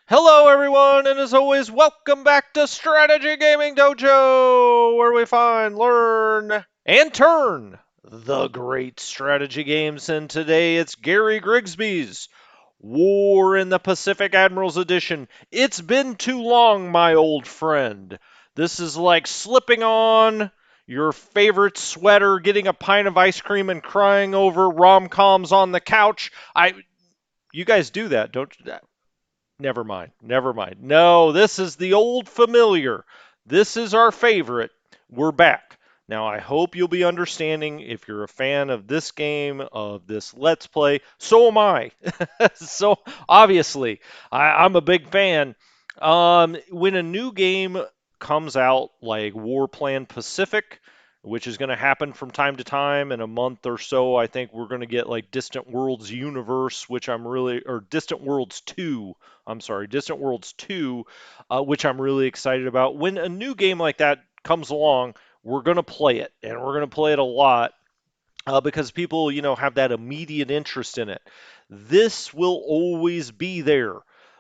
Hello, everyone, and as always, welcome back to Strategy Gaming Dojo, where we find, learn, and turn the great strategy games. And today it's Gary Grigsby's War in the Pacific Admirals Edition. It's been too long, my old friend. This is like slipping on your favorite sweater, getting a pint of ice cream, and crying over rom-coms on the couch. You guys do that, don't you? Never mind. Never mind. No, this is the old familiar. This is our favorite. We're back. Now, I hope you'll be understanding if you're a fan of this game, of this Let's Play. So am I. So, obviously, I'm a big fan. When a new game comes out, like Warplan Pacific, which is going to happen from time to time in a month or so, I think we're going to get like Distant Worlds Universe, which I'm really, or Distant Worlds 2 I'm sorry, Distant Worlds 2, which I'm really excited about. When a new game like that comes along, we're going to play it, and we're going to play it a lot because people, have that immediate interest in it. This will always be there.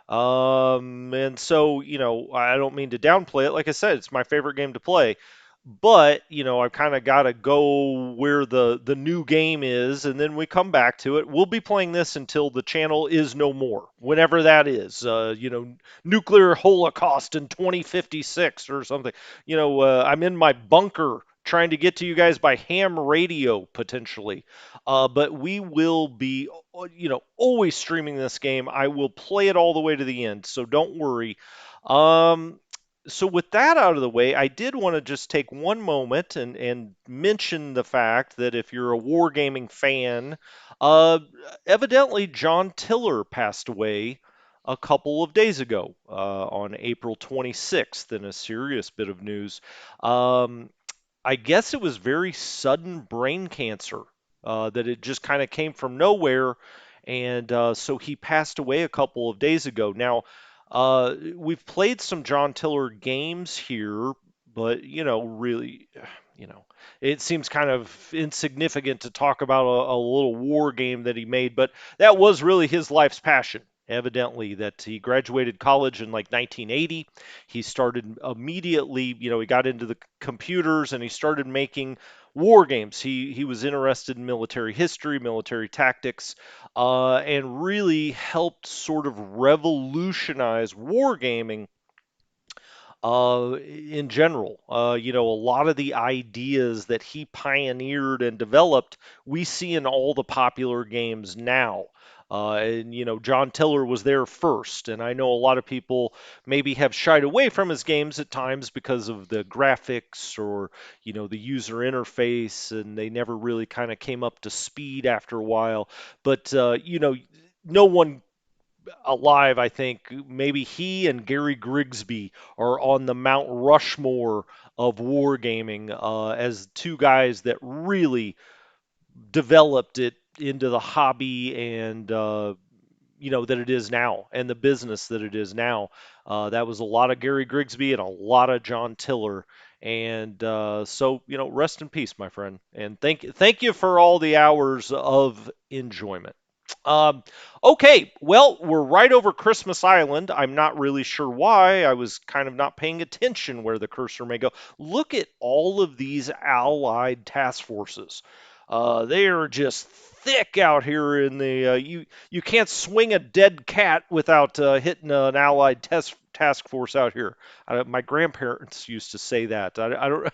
And so, I don't mean to downplay it. Like I said, it's my favorite game to play. But, I've kind of got to go where the new game is, and then we come back to it. We'll be playing this until the channel is no more, whenever that is. Nuclear holocaust in 2056 or something. I'm in my bunker trying to get to you guys by ham radio potentially. But we will be, always streaming this game. I will play it all the way to the end, so don't worry. Um, so with that out of the way, I did want to just take one moment and mention the fact that if you're a wargaming fan, uh, evidently John Tiller passed away a couple of days ago on April 26th in a serious bit of news. Um, I guess it was very sudden brain cancer that it just kind of came from nowhere, and so he passed away a couple of days ago. Now, we've played some John Tiller games here, but really, you know, it seems kind of insignificant to talk about a little war game that he made, but that was really his life's passion. Evidently, that he graduated college in like 1980. He started immediately, he got into the computers and he started making war games. He was interested in military history, military tactics, and really helped sort of revolutionize wargaming in general. A lot of the ideas that he pioneered and developed, we see in all the popular games now. And John Tiller was there first, and I know a lot of people maybe have shied away from his games at times because of the graphics or the user interface, and they never really kind of came up to speed after a while. But no one alive, I think maybe he and Gary Grigsby are on the Mount Rushmore of wargaming as two guys that really developed it into the hobby and that it is now and the business that it is now. That was a lot of Gary Grigsby and a lot of John Tiller. And so, rest in peace, my friend. And thank you for all the hours of enjoyment. Um, okay, well, we're right over Christmas Island. I'm not really sure why. I was kind of not paying attention where the cursor may go. Look at all of these allied task forces. They are just thick out here in the. You can't swing a dead cat without hitting an allied task force out here. My grandparents used to say that. I don't.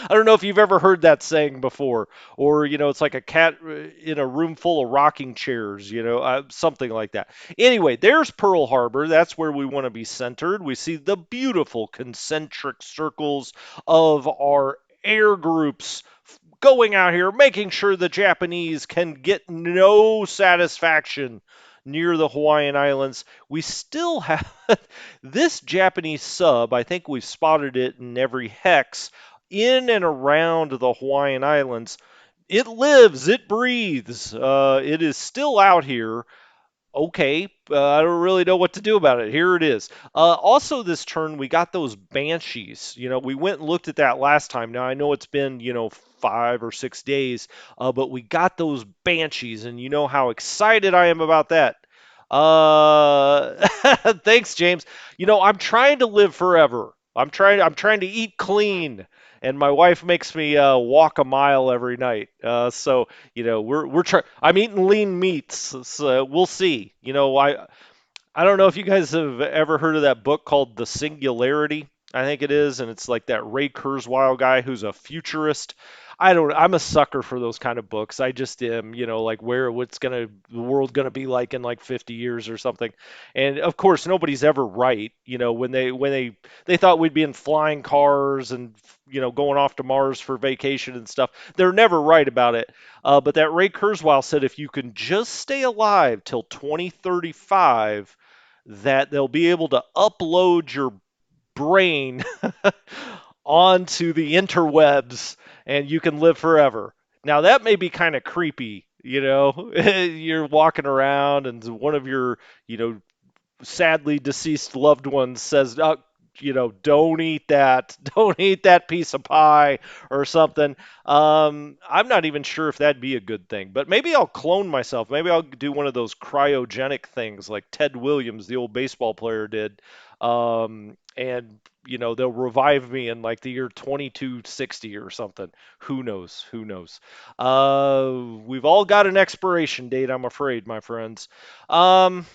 I don't know if you've ever heard that saying before, or it's like a cat in a room full of rocking chairs, something like that. Anyway, there's Pearl Harbor. That's where we want to be centered. We see the beautiful concentric circles of our air groups going out here, making sure the Japanese can get no satisfaction near the Hawaiian Islands. We still have this Japanese sub. I think we've spotted it in every hex in and around the Hawaiian Islands. It lives, it breathes. It is still out here. Okay, I don't really know what to do about it. Here it is. Also, this turn, we got those banshees. We went and looked at that last time. Now, I know it's been, 5 or 6 days, but we got those banshees, and you know how excited I am about that. Thanks, James. I'm trying to live forever. I'm trying to eat clean, and my wife makes me walk a mile every night. So we're trying. I'm eating lean meats. So we'll see. I don't know if you guys have ever heard of that book called The Singularity. I think it is, and it's like that Ray Kurzweil guy who's a futurist. I'm a sucker for those kind of books. I just am, like what's the world gonna be like in like 50 years or something. And of course, nobody's ever right. When they thought we'd be in flying cars and going off to Mars for vacation and stuff. They're never right about it. But that Ray Kurzweil said if you can just stay alive till 2035, that they'll be able to upload your brain onto the interwebs and you can live forever. Now that may be kind of creepy, You're walking around and one of your, sadly deceased loved ones says, oh, don't eat that, don't eat that piece of pie or something. I'm not even sure if that'd be a good thing, but maybe I'll clone myself. Maybe I'll do one of those cryogenic things like Ted Williams, the old baseball player, did. And they'll revive me in like the year 2260 or something. Who knows? Who knows? We've all got an expiration date, I'm afraid, my friends. Um,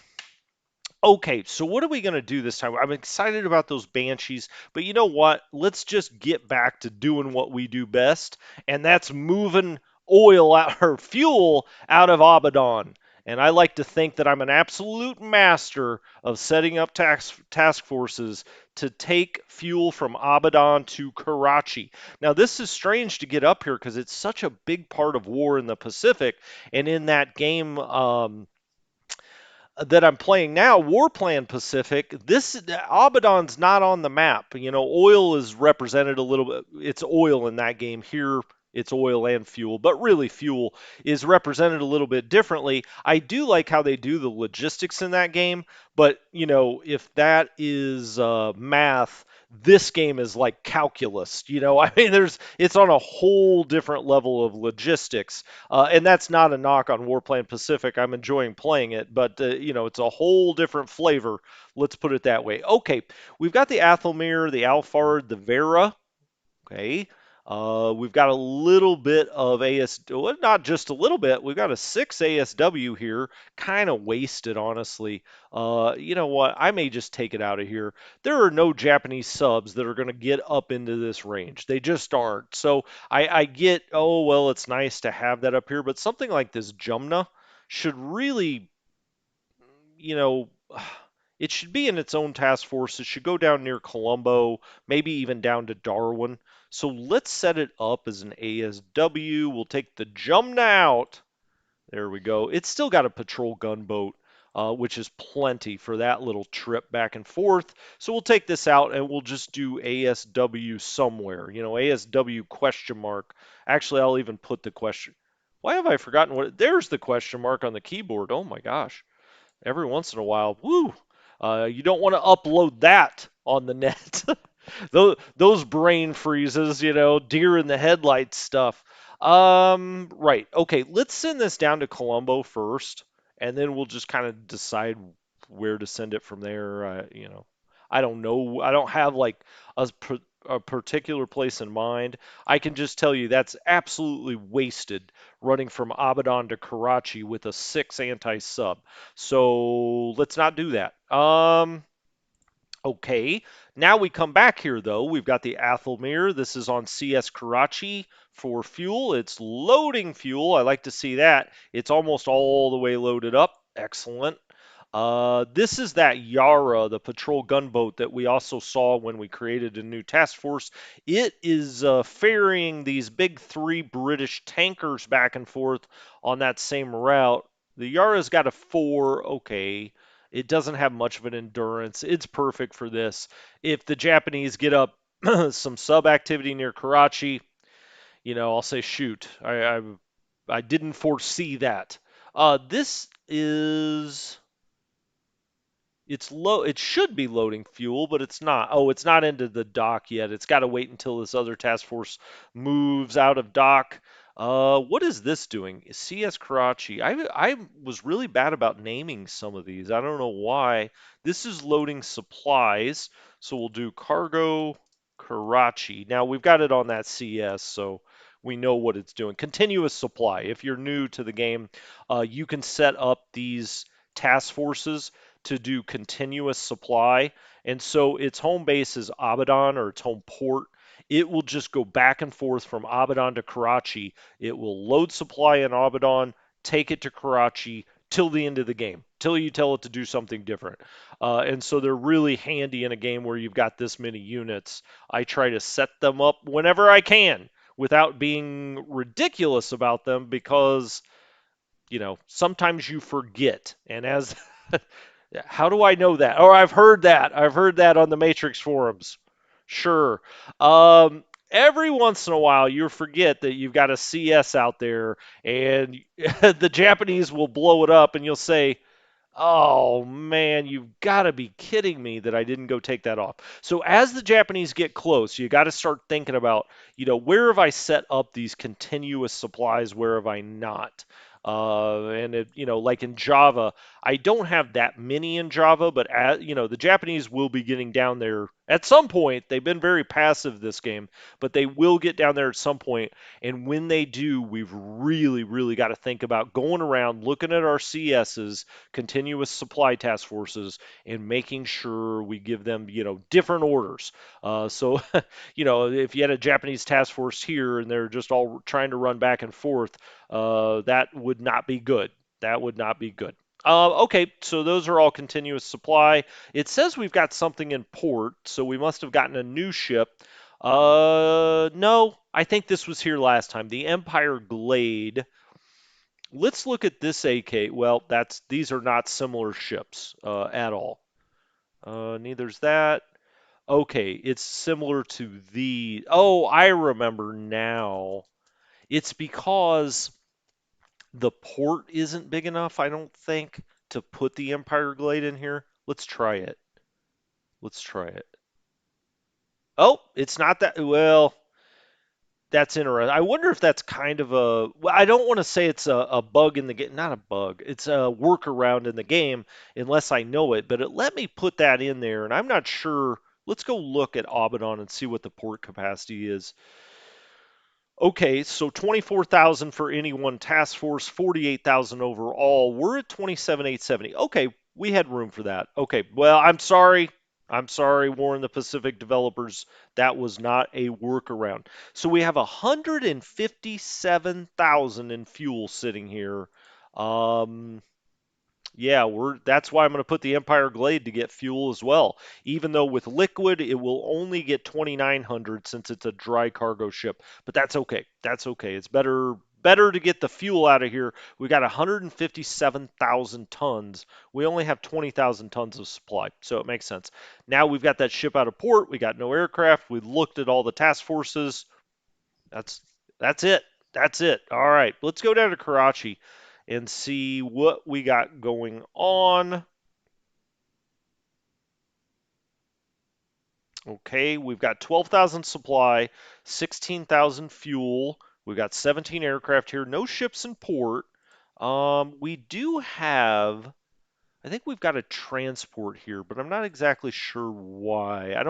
Okay, so what are we going to do this time? I'm excited about those Banshees, but you know what? Let's just get back to doing what we do best, and that's moving oil out or fuel out of Abaddon. And I like to think that I'm an absolute master of setting up task forces to take fuel from Abaddon to Karachi. Now, this is strange to get up here because it's such a big part of war in the Pacific, and in that game, that I'm playing now, Warplan Pacific, this Abaddon's not on the map. Oil is represented a little bit. It's oil in that game. Here, it's oil and fuel, but really fuel is represented a little bit differently. I do like how they do the logistics in that game, but if that is math, this game is like calculus. I mean, it's on a whole different level of logistics. And that's not a knock on Warplane Pacific. I'm enjoying playing it, but it's a whole different flavor. Let's put it that way. Okay, we've got the Athelmere, the Alphard, the Vera. Okay. We've got a little bit of well, not just a little bit. We've got a 6 ASW here, kind of wasted, honestly. You know what? I may just take it out of here. There are no Japanese subs that are going to get up into this range. They just aren't. So I get, oh, well, it's nice to have that up here, but something like this Jumna should really, you know, it should be in its own task force. It should go down near Colombo, maybe even down to Darwin. So let's set it up as an ASW. We'll take the Jumna out. There we go. It's still got a patrol gunboat, which is plenty for that little trip back and forth. So we'll take this out and we'll just do ASW somewhere. ASW question mark. Actually, I'll even put the question. Why have I forgotten what? There's the question mark on the keyboard. Oh my gosh. Every once in a while, woo, you don't want to upload that on the net. those brain freezes, deer in the headlights stuff. Right. Okay, let's send this down to Colombo first, and then we'll just kind of decide where to send it from there. I don't know. I don't have like a particular place in mind. I can just tell you that's absolutely wasted running from Abaddon to Karachi with a 6 anti-sub. So let's not do that. Okay, now we come back here though. We've got the Athelmere. This is on CS Karachi for fuel. It's loading fuel. I like to see that. It's almost all the way loaded up. Excellent. This is that Yara, the patrol gunboat that we also saw when we created a new task force. It is ferrying these big 3 British tankers back and forth on that same route. The Yara's got a 4. Okay. It doesn't have much of an endurance. It's perfect for this. If the Japanese get up some sub activity near Karachi, I'll say shoot. I didn't foresee that. This is it's low. It should be loading fuel, but it's not. Oh, it's not into the dock yet. It's got to wait until this other task force moves out of dock. What is this doing? CS Karachi. I was really bad about naming some of these. I don't know why. This is loading supplies, so we'll do cargo Karachi. Now we've got it on that CS, so we know what it's doing. Continuous supply. If you're new to the game, you can set up these task forces to do continuous supply, and so its home base is Abadan or its home port. It will just go back and forth from Abadan to Karachi. It will load supply in Abadan, take it to Karachi till the end of the game, till you tell it to do something different. And so they're really handy in a game where you've got this many units. I try to set them up whenever I can without being ridiculous about them because, sometimes you forget. And as how do I know that? Or I've heard that. I've heard that on the Matrix forums. Sure. Every once in a while, you forget that you've got a CS out there, and the Japanese will blow it up, and you'll say, "Oh man, you've got to be kidding me that I didn't go take that off." So as the Japanese get close, you got to start thinking about, where have I set up these continuous supplies? Where have I not? And like in Java, I don't have that many in Java, but the Japanese will be getting down there at some point. They've been very passive this game, but they will get down there at some point. And when they do, we've really, really got to think about going around, looking at our CSs, continuous supply task forces, and making sure we give them, different orders. So, if you had a Japanese task force here and they're just all trying to run back and forth, that would not be good. That would not be good. Okay, so those are all continuous supply. It says we've got something in port, so we must have gotten a new ship. No, I think this was here last time. The Empire Glade. Let's look at this AK. Well, these are not similar ships at all. Neither's that. Okay, it's similar to the. Oh, I remember now. It's because the port isn't big enough, I don't think, to put the Empire Glade in here. Let's try it. Let's try it. Oh, it's not that. Well, that's interesting. I wonder if that's kind of a. Well, I don't want to say it's a bug in the game. Not a bug. It's a workaround in the game, unless I know it. But it let me put that in there, and I'm not sure. Let's go look at Abaddon and see what the port capacity is. Okay, so 24,000 for any one task force, 48,000 overall. We're at 27,870. Okay, we had room for that. Okay, well, I'm sorry. I'm sorry, Warren the Pacific developers. That was not a workaround. So we have 157,000 in fuel sitting here. Um, yeah, that's why I'm going to put the Empire Glade to get fuel as well. Even though with liquid it will only get 2,900 since it's a dry cargo ship, but that's okay. That's okay. It's better to get the fuel out of here. We got 157,000 tons. We only have 20,000 tons of supply, so it makes sense. Now we've got that ship out of port. We got no aircraft. We looked at all the task forces. That's that's it. That's it. All right, let's go down to Karachi and see what we got going on. Okay, we've got 12,000 supply, 16,000 fuel. We've got 17 aircraft here, no ships in port. We do have, I think we've got a transport here, but I'm not exactly sure why.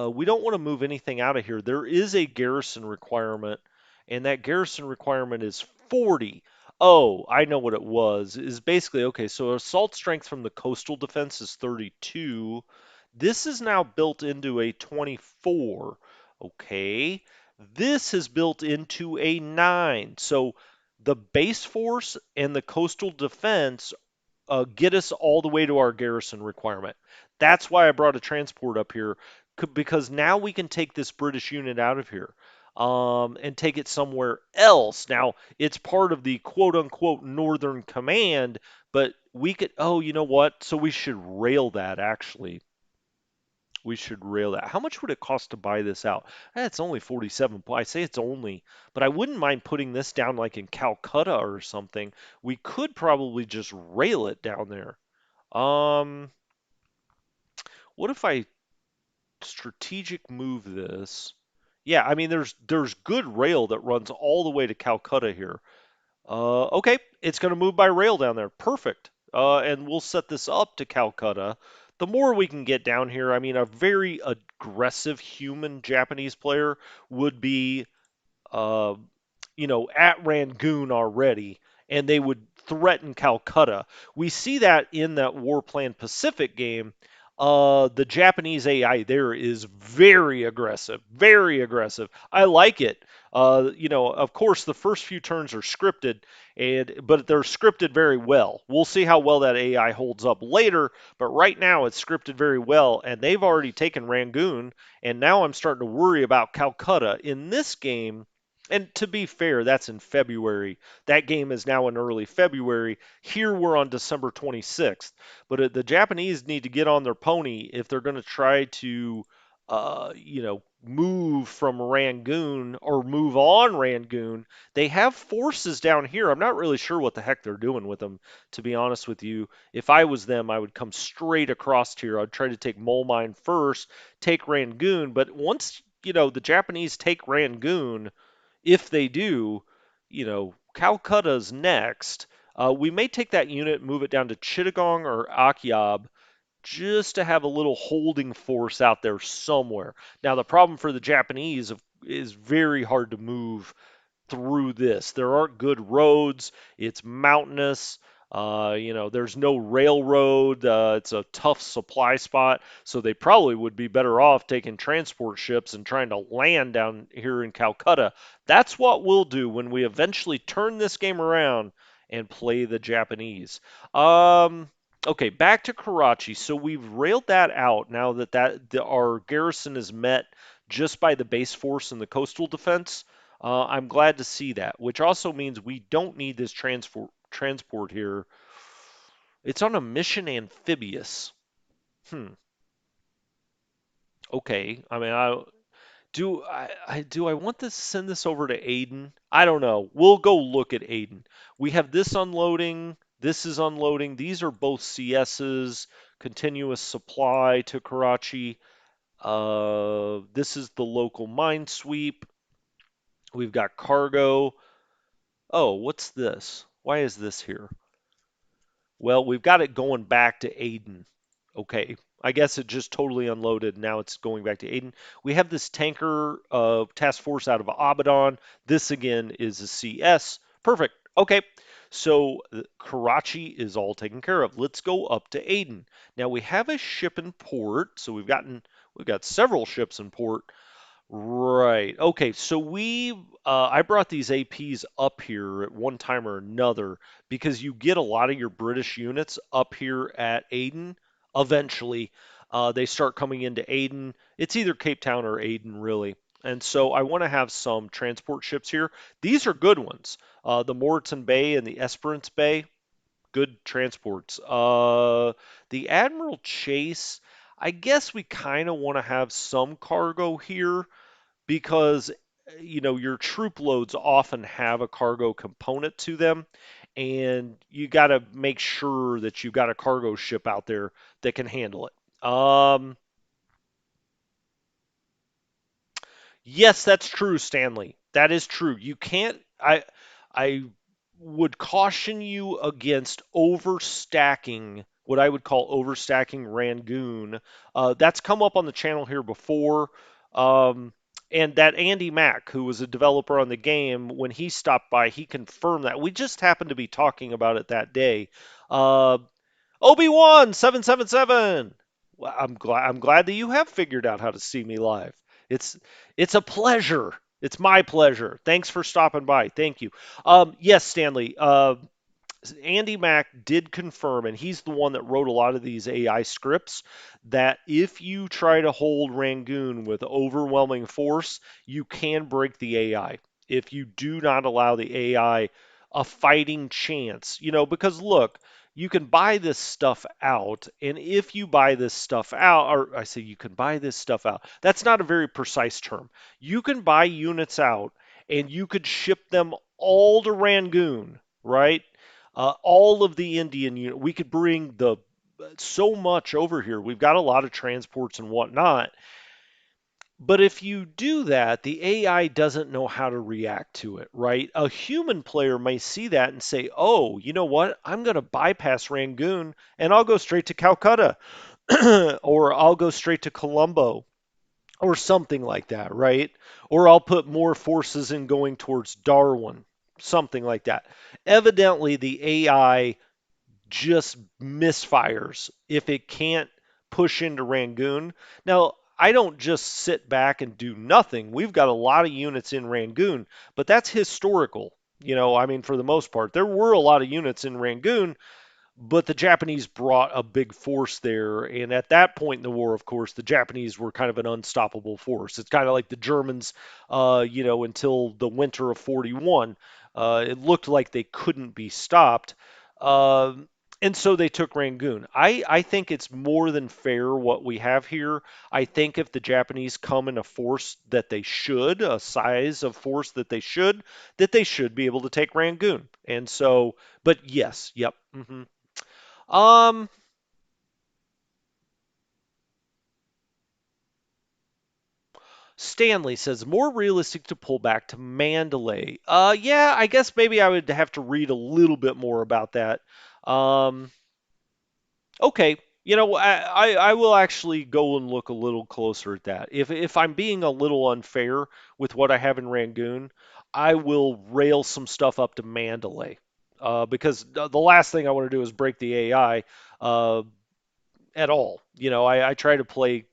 We don't want to move anything out of here. There is a garrison requirement, and that garrison requirement is 40. Oh, I know what it was. Is basically okay. So assault strength from the coastal defense is 32. This is now built into a 24. Okay. This is built into a 9. So the base force and the coastal defense get us all the way to our garrison requirement. That's why I brought a transport up here because now we can take this British unit out of here and take it somewhere else. Now, it's part of the quote unquote Northern Command, but we could, oh, you know what? So we should rail that actually. We should rail that. How much would it cost to buy this out? It's only 47. I say it's only, but I wouldn't mind putting this down like in Calcutta or something. We could probably just rail it down there. Um, what if I strategic move this? Yeah, I mean there's good rail that runs all the way to Calcutta here. Okay, it's going to move by rail down there. Perfect. And we'll set this up to Calcutta. The more we can get down here, I mean, a very aggressive human Japanese player would be uh, at Rangoon already, and they would threaten Calcutta. We see that in that Warplan Pacific game. The Japanese AI there is very aggressive, very aggressive. I like it. Of course, the first few turns are scripted, but they're scripted very well. We'll see how well that AI holds up later, but right now it's scripted very well, and they've already taken Rangoon, and now I'm starting to worry about Calcutta. In this game, and to be fair, that's in February. That game is now in early February. Here we're on December 26th. But the Japanese need to get on their pony if they're going to try to, move from Rangoon or move on Rangoon. They have forces down here. I'm not really sure what the heck they're doing with them, to be honest with you. If I was them, I would come straight across here. I'd try to take Mole Mine first, take Rangoon. But once, the Japanese take Rangoon, if they do, Calcutta's next. We may take that unit, move it down to Chittagong or Akyab just to have a little holding force out there somewhere. Now, the problem for the Japanese is very hard to move through this. There aren't good roads. It's mountainous. There's no railroad. It's a tough supply spot. So they probably would be better off taking transport ships and trying to land down here in Calcutta. That's what we'll do when we eventually turn this game around and play the Japanese. Okay, back to Karachi. So we've railed that out now that our garrison is met just by the base force and the coastal defense. I'm glad to see that, which also means we don't need this transport here. It's on a mission amphibious. Hmm. Okay. I mean, I want to send this over to Aden? I don't know. We'll go look at Aden. We have this unloading. This is unloading. These are both CSs. Continuous supply to Karachi. This is the local mine sweep. We've got cargo. Oh, what's this? Why is this here? Well, we've got it going back to Aden. Okay. I guess it just totally unloaded. Now it's going back to Aden. We have this tanker task force out of Abadan. This again is a CS. Perfect. Okay. So Karachi is all taken care of. Let's go up to Aden. Now we have a ship in port. So we've got several ships in port. Right. Okay. So I brought these APs up here at one time or another because you get a lot of your British units up here at Aden. Eventually, they start coming into Aden. It's either Cape Town or Aden, really. And so I want to have some transport ships here. These are good ones. The Moreton Bay and the Esperance Bay, good transports. The Admiral Chase, I guess we kind of want to have some cargo here because your troop loads often have a cargo component to them, and you got to make sure that you've got a cargo ship out there that can handle it. Yes, that's true, Stanley. That is true. You can't. I would caution you against overstacking what I would call overstacking Rangoon. That's come up on the channel here before. Um, and that Andy Mack, who was a developer on the game, when he stopped by, he confirmed that. We just happened to be talking about it that day. Uh, Obi-Wan 777. Well, I'm glad that you have figured out how to see me live. It's it's a pleasure. It's my pleasure. Thanks for stopping by. Thank you. Yes, Stanley. Andy Mack did confirm, and he's the one that wrote a lot of these AI scripts, that if you try to hold Rangoon with overwhelming force, you can break the AI. If you do not allow the AI a fighting chance, because look, you can buy this stuff out, and if you buy this stuff out, or I say you can buy this stuff out, that's not a very precise term. You can buy units out, and you could ship them all to Rangoon, right? All of the Indian unit. We could bring the so much over here. We've got a lot of transports and whatnot. But if you do that, the AI doesn't know how to react to it, right? A human player may see that and say, oh, you know what? I'm going to bypass Rangoon and I'll go straight to Calcutta or I'll go straight to Colombo or something like that, right? Or I'll put more forces in going towards Darwin, something like that. Evidently, the AI just misfires if it can't push into Rangoon. Now, I don't just sit back and do nothing. We've got a lot of units in Rangoon, but that's historical. I mean, for the most part, there were a lot of units in Rangoon, but the Japanese brought a big force there. And at that point in the war, of course, the Japanese were kind of an unstoppable force. It's kind of like the Germans, until the winter of 41. It looked like they couldn't be stopped. And so they took Rangoon. I think it's more than fair what we have here. I think if the Japanese come in a force that they should, a size of force that they should be able to take Rangoon. And so, but yes, yep. Um, Stanley says more realistic to pull back to Mandalay. Yeah, I guess maybe I would have to read a little bit more about that. Um, okay, I will actually go and look a little closer at that. If I'm being a little unfair with what I have in Rangoon, I will rail some stuff up to Mandalay. Because the last thing I want to do is break the AI. At all. I try to play,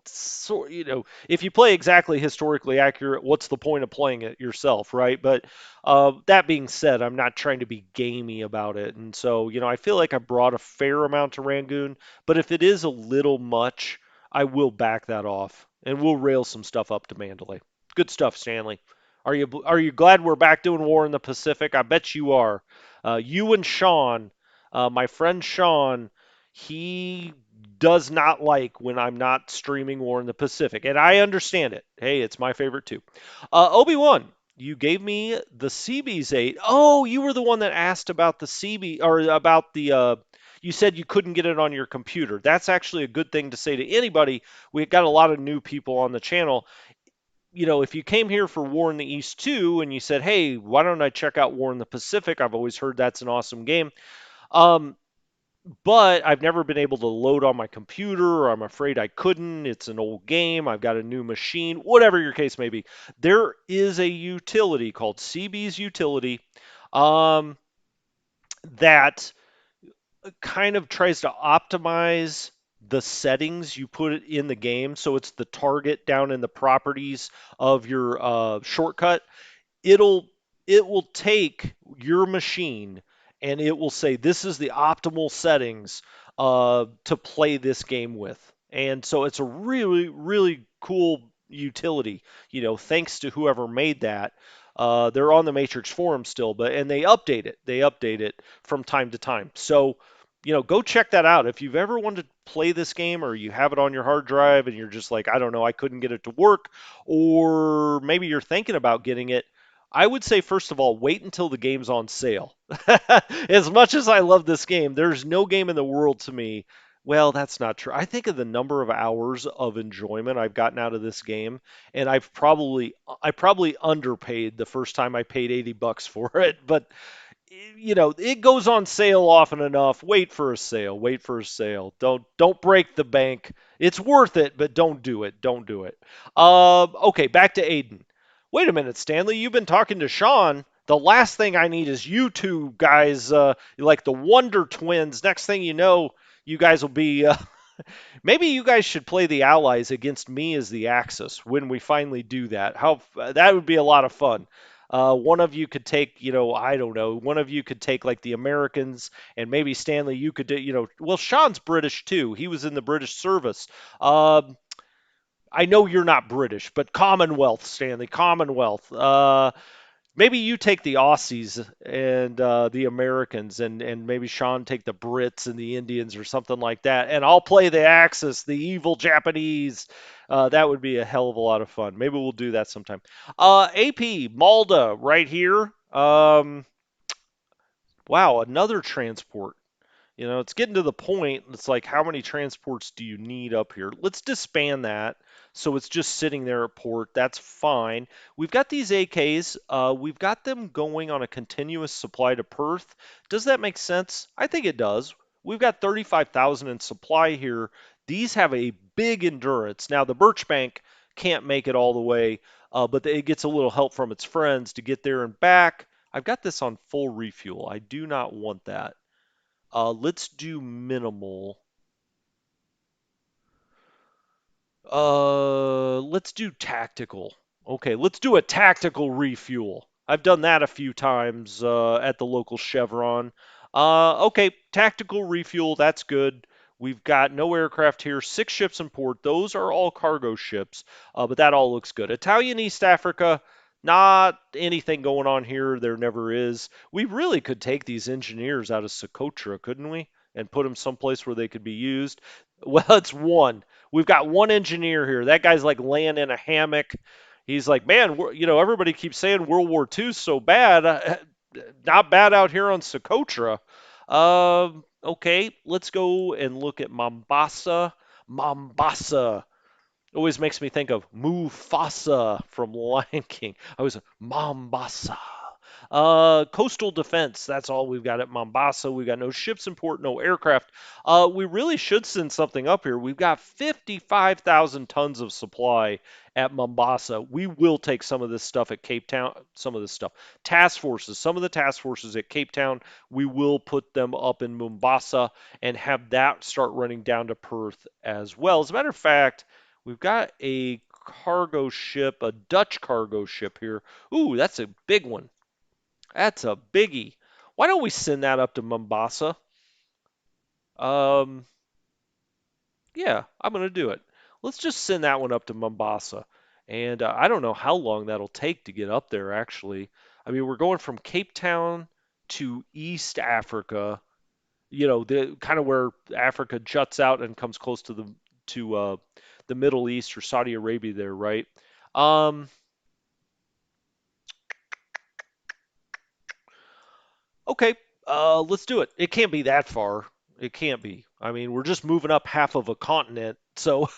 if you play exactly historically accurate, what's the point of playing it yourself, right? But that being said, I'm not trying to be gamey about it. And so, I feel like I brought a fair amount to Rangoon, but if it is a little much, I will back that off and we'll rail some stuff up to Mandalay. Good stuff, Stanley. Are you glad we're back doing War in the Pacific? I bet you are. You and Sean, my friend Sean, he does not like when I'm not streaming War in the Pacific, and I understand it. Hey, it's my favorite too. Obi-Wan, you gave me the CB's 8. Oh, you were the one that asked about the CB or about the. You said you couldn't get it on your computer. That's actually a good thing to say to anybody. We've got a lot of new people on the channel. If you came here for War in the East 2 and you said, hey, why don't I check out War in the Pacific? I've always heard that's an awesome game. Um, but I've never been able to load on my computer, or I'm afraid I couldn't. It's an old game. I've got a new machine, whatever your case may be. There is a utility called CB's Utility um, that kind of tries to optimize the settings you put it in the game. So it's the target down in the properties of your shortcut. it'll it will take your machine and it will say this is the optimal settings to play this game with. And so it's a really, really cool utility. Thanks to whoever made that. They're on the Matrix forum still, but and they update it. They update it from time to time. So go check that out. If you've ever wanted to play this game or you have it on your hard drive and you're just like, I don't know, I couldn't get it to work, or maybe you're thinking about getting it, I would say, first of all, wait until the game's on sale. As much as I love this game, there's no game in the world to me. Well, that's not true. I think of the number of hours of enjoyment I've gotten out of this game, and I probably underpaid the first time I paid $80 for it, but it goes on sale often enough. Wait for a sale. Wait for a sale. Don't break the bank. It's worth it, but don't do it. Don't do it. Okay, back to Aiden. Wait a minute, Stanley. You've been talking to Sean. The last thing I need is you two guys, like the Wonder Twins. Next thing you know, you guys will be. Maybe you guys should play the Allies against me as the Axis when we finally do that. That would be a lot of fun. One of you could take, I don't know, one of you could take like the Americans, and maybe Stanley, you could do, well, Sean's British too. He was in the British service. I know you're not British, but Commonwealth, Stanley, Commonwealth. Maybe you take the Aussies and the Americans, and maybe Sean take the Brits and the Indians or something like that, and I'll play the Axis, the evil Japanese. That would be a hell of a lot of fun. Maybe we'll do that sometime. AP Malda right here. Wow, another transport. It's getting to the point. It's like, how many transports do you need up here? Let's disband that. So it's just sitting there at port. That's fine. We've got these AKs. We've got them going on a continuous supply to Perth. Does that make sense? I think it does. We've got 35,000 in supply here. These have a big endurance. Now, the Birchbank can't make it all the way, but it gets a little help from its friends to get there and back. I've got this on full refuel. I do not want that. Let's do minimal. Let's do tactical. Okay, let's do a tactical refuel. I've done that a few times at the local Chevron. Okay, tactical refuel, that's good. We've got no aircraft here, 6 ships in port. Those are all cargo ships, but that all looks good. Italian East Africa, not anything going on here. There never is. We really could take these engineers out of Socotra, couldn't we? And put them someplace where they could be used. Well, it's one. We've got one engineer here. That guy's like laying in a hammock. He's like, man, everybody keeps saying World War II's so bad. Not bad out here on Socotra. Okay, let's go and look at Mombasa. Mombasa always makes me think of Mufasa from Lion King. I was Mombasa. Coastal defense. That's all we've got at Mombasa. We've got no ships in port, no aircraft. We really should send something up here. We've got 55,000 tons of supply at Mombasa. We will take some of this stuff at Cape Town. Some of this stuff. Task forces. Some of the task forces at Cape Town. We will put them up in Mombasa and have that start running down to Perth as well. As a matter of fact, we've got a cargo ship, a Dutch cargo ship here. Ooh, that's a big one. That's a biggie. Why don't we send that up to Mombasa? Um, yeah, I'm going to do it. Let's just send that one up to Mombasa. And I don't know how long that'll take to get up there, actually. I mean, we're going from Cape Town to East Africa, the kind of where Africa juts out and comes close to the Middle East or Saudi Arabia there, right? Um, Okay, let's do it. It can't be that far. It can't be. I mean, we're just moving up half of a continent, so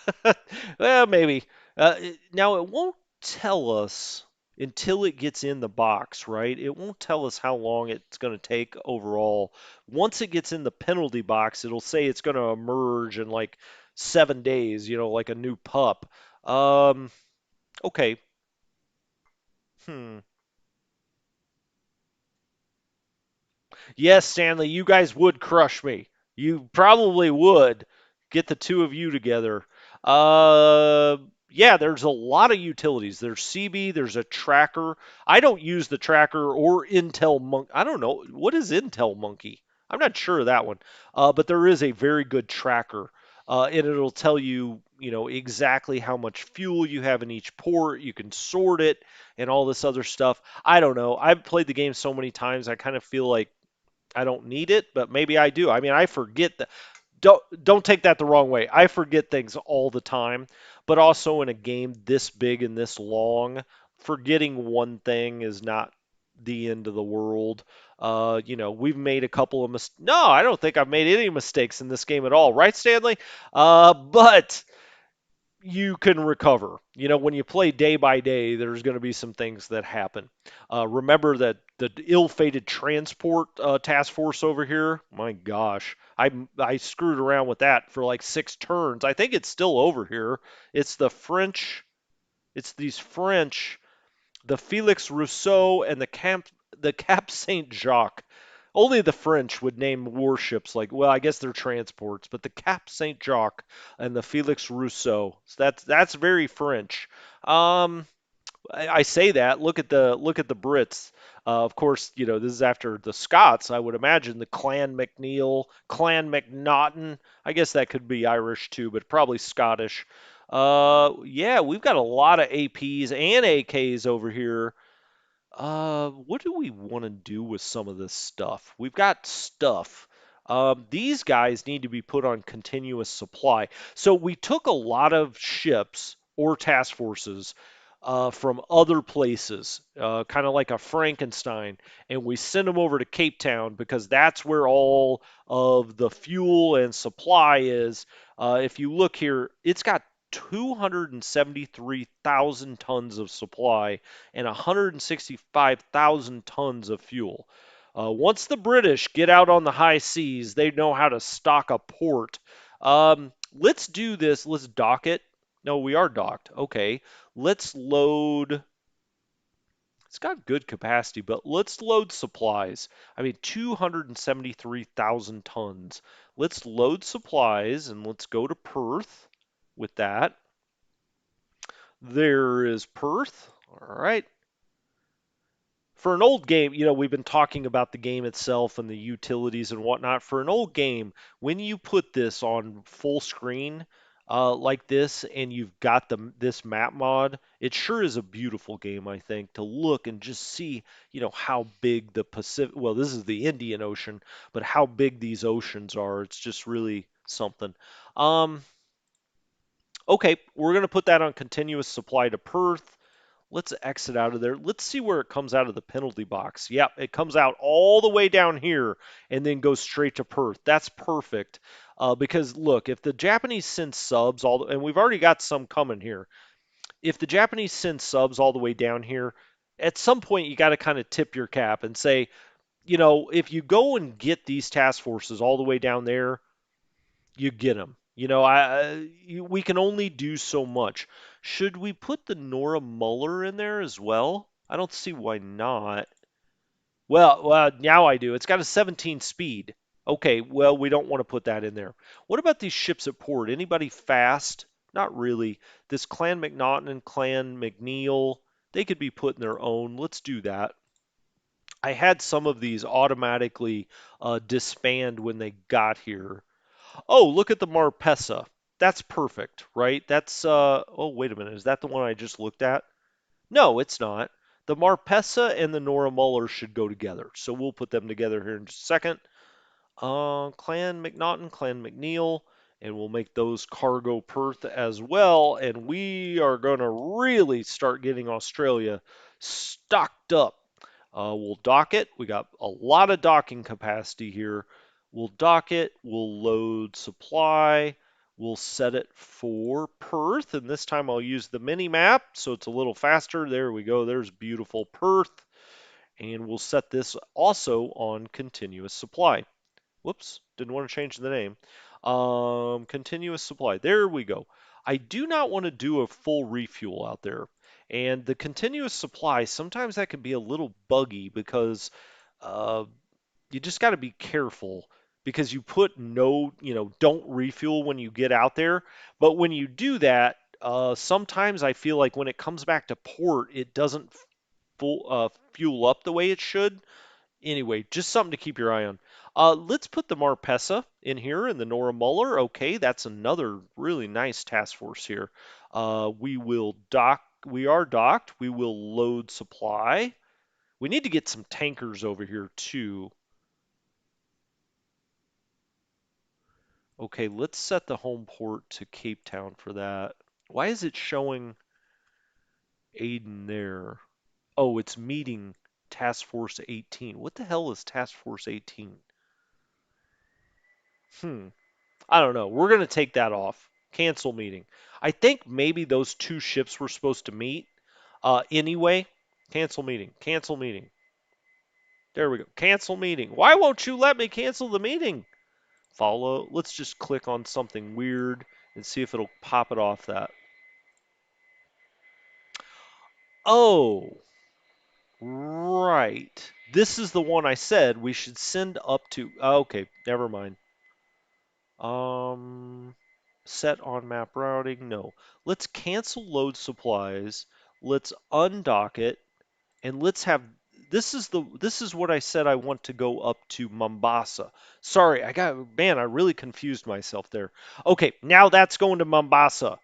well, maybe. Now it won't tell us until it gets in the box, right? It won't tell us how long it's going to take overall. Once it gets in the penalty box, it'll say it's going to emerge in like 7 days, like a new pup. Um, okay. Hmm. Yes, Stanley, you guys would crush me. You probably would get the two of you together. Uh, yeah, there's a lot of utilities. There's CB, there's a tracker. I don't use the tracker or Intel Monk. I don't know. What is Intel Monkey? I'm not sure of that one. But there is a very good tracker. And it'll tell you, exactly how much fuel you have in each port. You can sort it and all this other stuff. I don't know. I've played the game so many times. I kind of feel like I don't need it, but maybe I do. I mean, I forget that. Don't take that the wrong way. I forget things all the time, but also in a game this big and this long, forgetting one thing is not the end of the world. We've made a couple of mistakes. No, I don't think I've made any mistakes in this game at all, right, Stanley? But you can recover. When you play day by day, there's going to be some things that happen. Remember that the ill-fated transport task force over here. My gosh, I screwed around with that for like 6 turns. I think it's still over here. It's the French. It's these French, the Felix Rousseau and the Cap Saint Jacques. Only the French would name warships like, well, I guess they're transports, but the Cap Saint Jacques and the Felix Rousseau. So that's very French. Um, I say that. Look at the Brits. Of course, this is after the Scots. I would imagine the Clan MacNeil, Clan MacNaughton. I guess that could be Irish too, but probably Scottish. Yeah, we've got a lot of APs and AKs over here. What do we want to do with some of this stuff? We've got stuff. These guys need to be put on continuous supply. So we took a lot of ships or task forces. from other places, kind of like a Frankenstein, and we send them over to Cape Town because that's where all of the fuel and supply is. If you look here, it's got 273,000 tons of supply and 165,000 tons of fuel. Once the British get out on the high seas, they know how to stock a port. Let's do this. Let's dock it. No, we are docked. Okay. Let's load. It's got good capacity, but let's load supplies. I mean, 273,000 tons. Let's load supplies and let's go to Perth with that. There is Perth. All right. For an old game, we've been talking about the game itself and the utilities and whatnot. For an old game, when you put this on full screen like this, and you've got this map mod, it sure is a beautiful game, I think, to look and just see, how big the Pacific. Well, this is the Indian Ocean, but how big these oceans are. It's just really something. Um, okay, we're gonna put that on continuous supply to Perth. Let's exit out of there. Let's see where it comes out of the penalty box. Yep, it comes out all the way down here and then goes straight to Perth. That's perfect. Because look, if the Japanese send subs and we've already got some coming here. If the Japanese send subs all the way down here, at some point you got to kind of tip your cap and say, if you go and get these task forces all the way down there, you get them. We can only do so much. Should we put the Nora Muller in there as well? I don't see why not. Well, now I do. It's got a 17 speed. Okay, well, we don't want to put that in there. What about these ships at port? Anybody fast? Not really. This Clan McNaughton and Clan McNeil, they could be put in their own. Let's do that. I had some of these automatically disband when they got here. Oh, look at the Marpessa. That's perfect, right? Oh, wait a minute. Is that the one I just looked at? No, it's not. The Marpessa and the Nora Muller should go together. So we'll put them together here in just a second. Clan McNaughton, Clan McNeil, and we'll make those cargo Perth as well. And we are going to really start getting Australia stocked up. We'll dock it. We got a lot of docking capacity here. We'll dock it. We'll load supply. We'll set it for Perth, and this time I'll use the mini map so it's a little faster. There we go. There's beautiful Perth. And we'll set this also on continuous supply. Whoops, didn't want to change the name. Continuous supply. There we go. I do not want to do a full refuel out there. And the continuous supply, sometimes that can be a little buggy because uh, you just got to be careful because you put no, don't refuel when you get out there. But when you do that, sometimes I feel like when it comes back to port, it doesn't fuel up the way it should. Anyway, just something to keep your eye on. Let's put the Marpessa in here and the Nora Muller. Okay, that's another really nice task force here. We will dock. We are docked. We will load supply. We need to get some tankers over here too. Okay, let's set the home port to Cape Town for that. Why is it showing Aden there? Oh, it's meeting Task Force 18. What the hell is Task Force 18? Hmm. I don't know. We're going to take that off. Cancel meeting. I think maybe those two ships were supposed to meet anyway. Cancel meeting. Cancel meeting. There we go. Cancel meeting. Why won't you let me cancel the meeting? Follow. Let's just click on something weird and see if it'll pop it off that. Oh, right. This is the one I said we should send up to. Okay, never mind. Um, Set on map routing. No. Let's cancel load supplies. Let's undock it, and let's have. This is what I said I want to go up to Mombasa. Sorry, I really confused myself there. Okay, now that's going to Mombasa,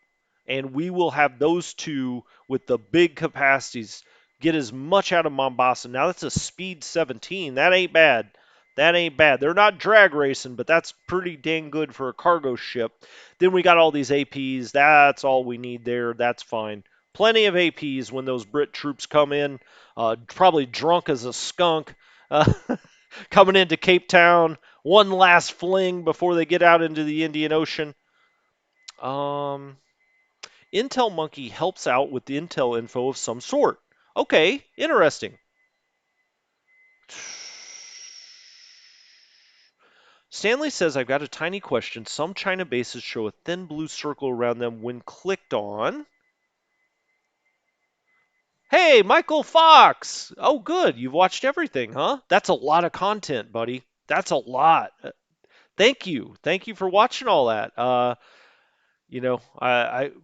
and we will have those two with the big capacities get as much out of Mombasa. Now that's a speed 17. That ain't bad. That ain't bad. They're not drag racing, but that's pretty dang good for a cargo ship. Then we got all these APs. That's all we need there. That's fine. Plenty of APs when those Brit troops come in, probably drunk as a skunk, uh, coming into Cape Town. One last fling before they get out into the Indian Ocean. Um, Intel Monkey helps out with the intel info of some sort. Okay, interesting. Stanley says, I've got a tiny question. Some China bases show a thin blue circle around them when clicked on. Hey, Michael Fox! Oh, good. You've watched everything, huh? That's a lot of content, buddy. That's a lot. Thank you. Thank you for watching all that.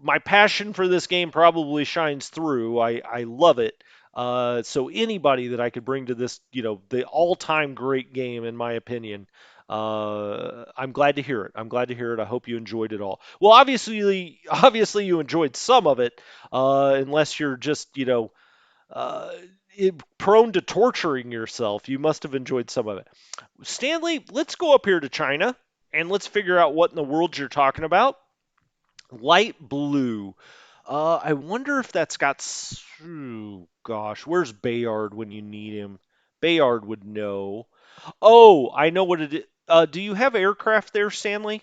My passion for this game probably shines through. I love it. So anybody that I could bring to this, the all-time great game, in my opinion, I'm glad to hear it. I'm glad to hear it. I hope you enjoyed it all. Well, obviously you enjoyed some of it, unless you're just, uh, prone to torturing yourself. You must have enjoyed some of it. Stanley, let's go up here to China and let's figure out what in the world you're talking about. Light blue. I wonder if that's got. Ooh, gosh, where's Bayard when you need him? Bayard would know. Oh, I know what it is. Do you have aircraft there, Stanley?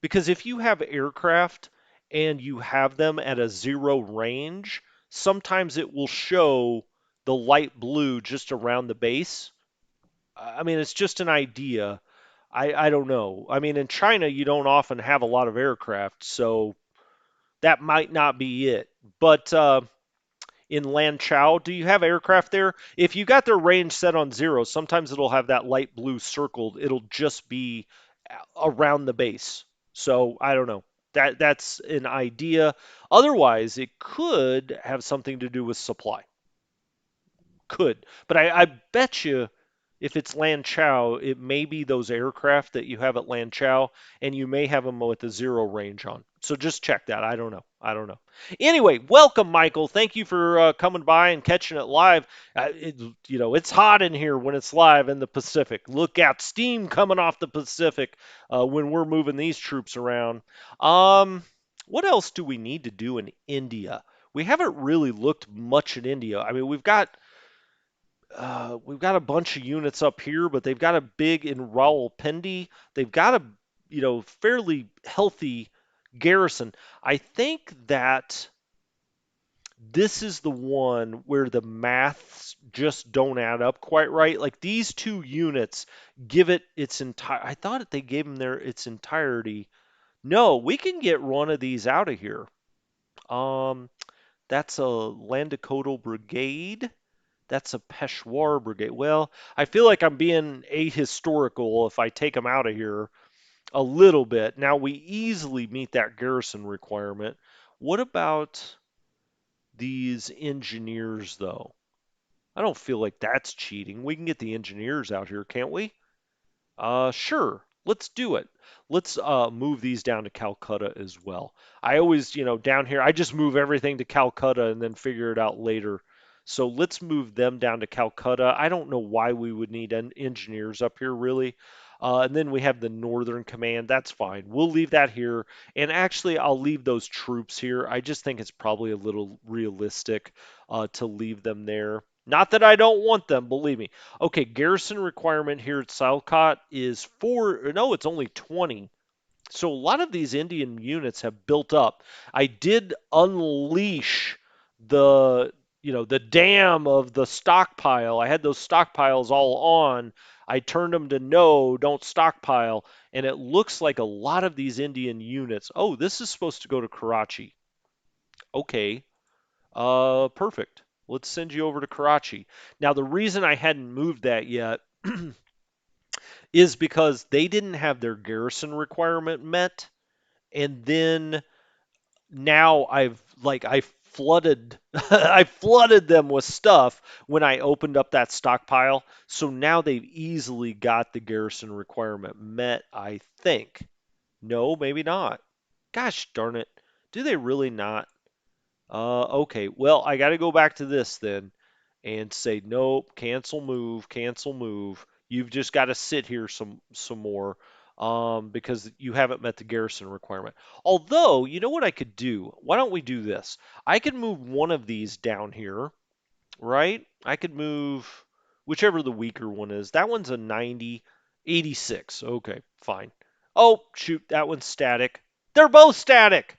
Because if you have aircraft and you have them at a zero range, sometimes it will show the light blue just around the base. I mean, it's just an idea. I don't know. I mean, in China, you don't often have a lot of aircraft, so that might not be it. But in Lanchao, do you have aircraft there? If you got their range set on zero, sometimes it'll have that light blue circled. It'll just be around the base. So I don't know. That's an idea. Otherwise, it could have something to do with supply. Could. But I bet you if it's Lanchao, it may be those aircraft that you have at Lanchao, and you may have them with a zero range on. So just check that. I don't know. I don't know. Anyway, welcome, Michael. Thank you for coming by and catching it live. It's hot in here when it's live in the Pacific. Look out, steam coming off the Pacific when we're moving these troops around. Um, what else do we need to do in India? We haven't really looked much at India. I mean, we've got a bunch of units up here, but they've got a big in Rawalpindi. They've got a fairly healthy garrison. I think that this is the one where the maths just don't add up quite right. Like these two units give it its entire. I thought they gave them its entirety. No, we can get one of these out of here. Um, that's a Landicodal Brigade. That's a Peshawar Brigade. Well, I feel like I'm being ahistorical if I take them out of here a little bit. Now, we easily meet that garrison requirement. What about these engineers, though? I don't feel like that's cheating. We can get the engineers out here, can't we? Sure. Let's do it. Let's move these down to Calcutta as well. I always, down here, I just move everything to Calcutta and then figure it out later. So let's move them down to Calcutta. I don't know why we would need engineers up here, really. And then we have the Northern Command. That's fine. We'll leave that here. And actually, I'll leave those troops here. I just think it's probably a little realistic to leave them there. Not that I don't want them, believe me. Okay, garrison requirement here at Salcott is no, it's only 20. So a lot of these Indian units have built up. I did unleash the dam of the stockpile. I had those stockpiles all on. I turned them to no, don't stockpile. And it looks like a lot of these Indian units. Oh, this is supposed to go to Karachi. Okay. Perfect. Let's send you over to Karachi. Now, the reason I hadn't moved that yet is because they didn't have their garrison requirement met, and then now I flooded I flooded them with stuff when I opened up that stockpile. So now they've easily got the garrison requirement met, I think. No, maybe not. Gosh darn it. Do they really not? Okay. Well, I got to go back to this then and say nope, cancel move, cancel move. You've just got to sit here some more. because you haven't met the garrison requirement. Although, you know what I could do? Why don't we do this? I could move one of these down here, right? I could move whichever the weaker one is. That one's a 90, 86. Okay, fine. Oh, shoot, that one's static. They're both static.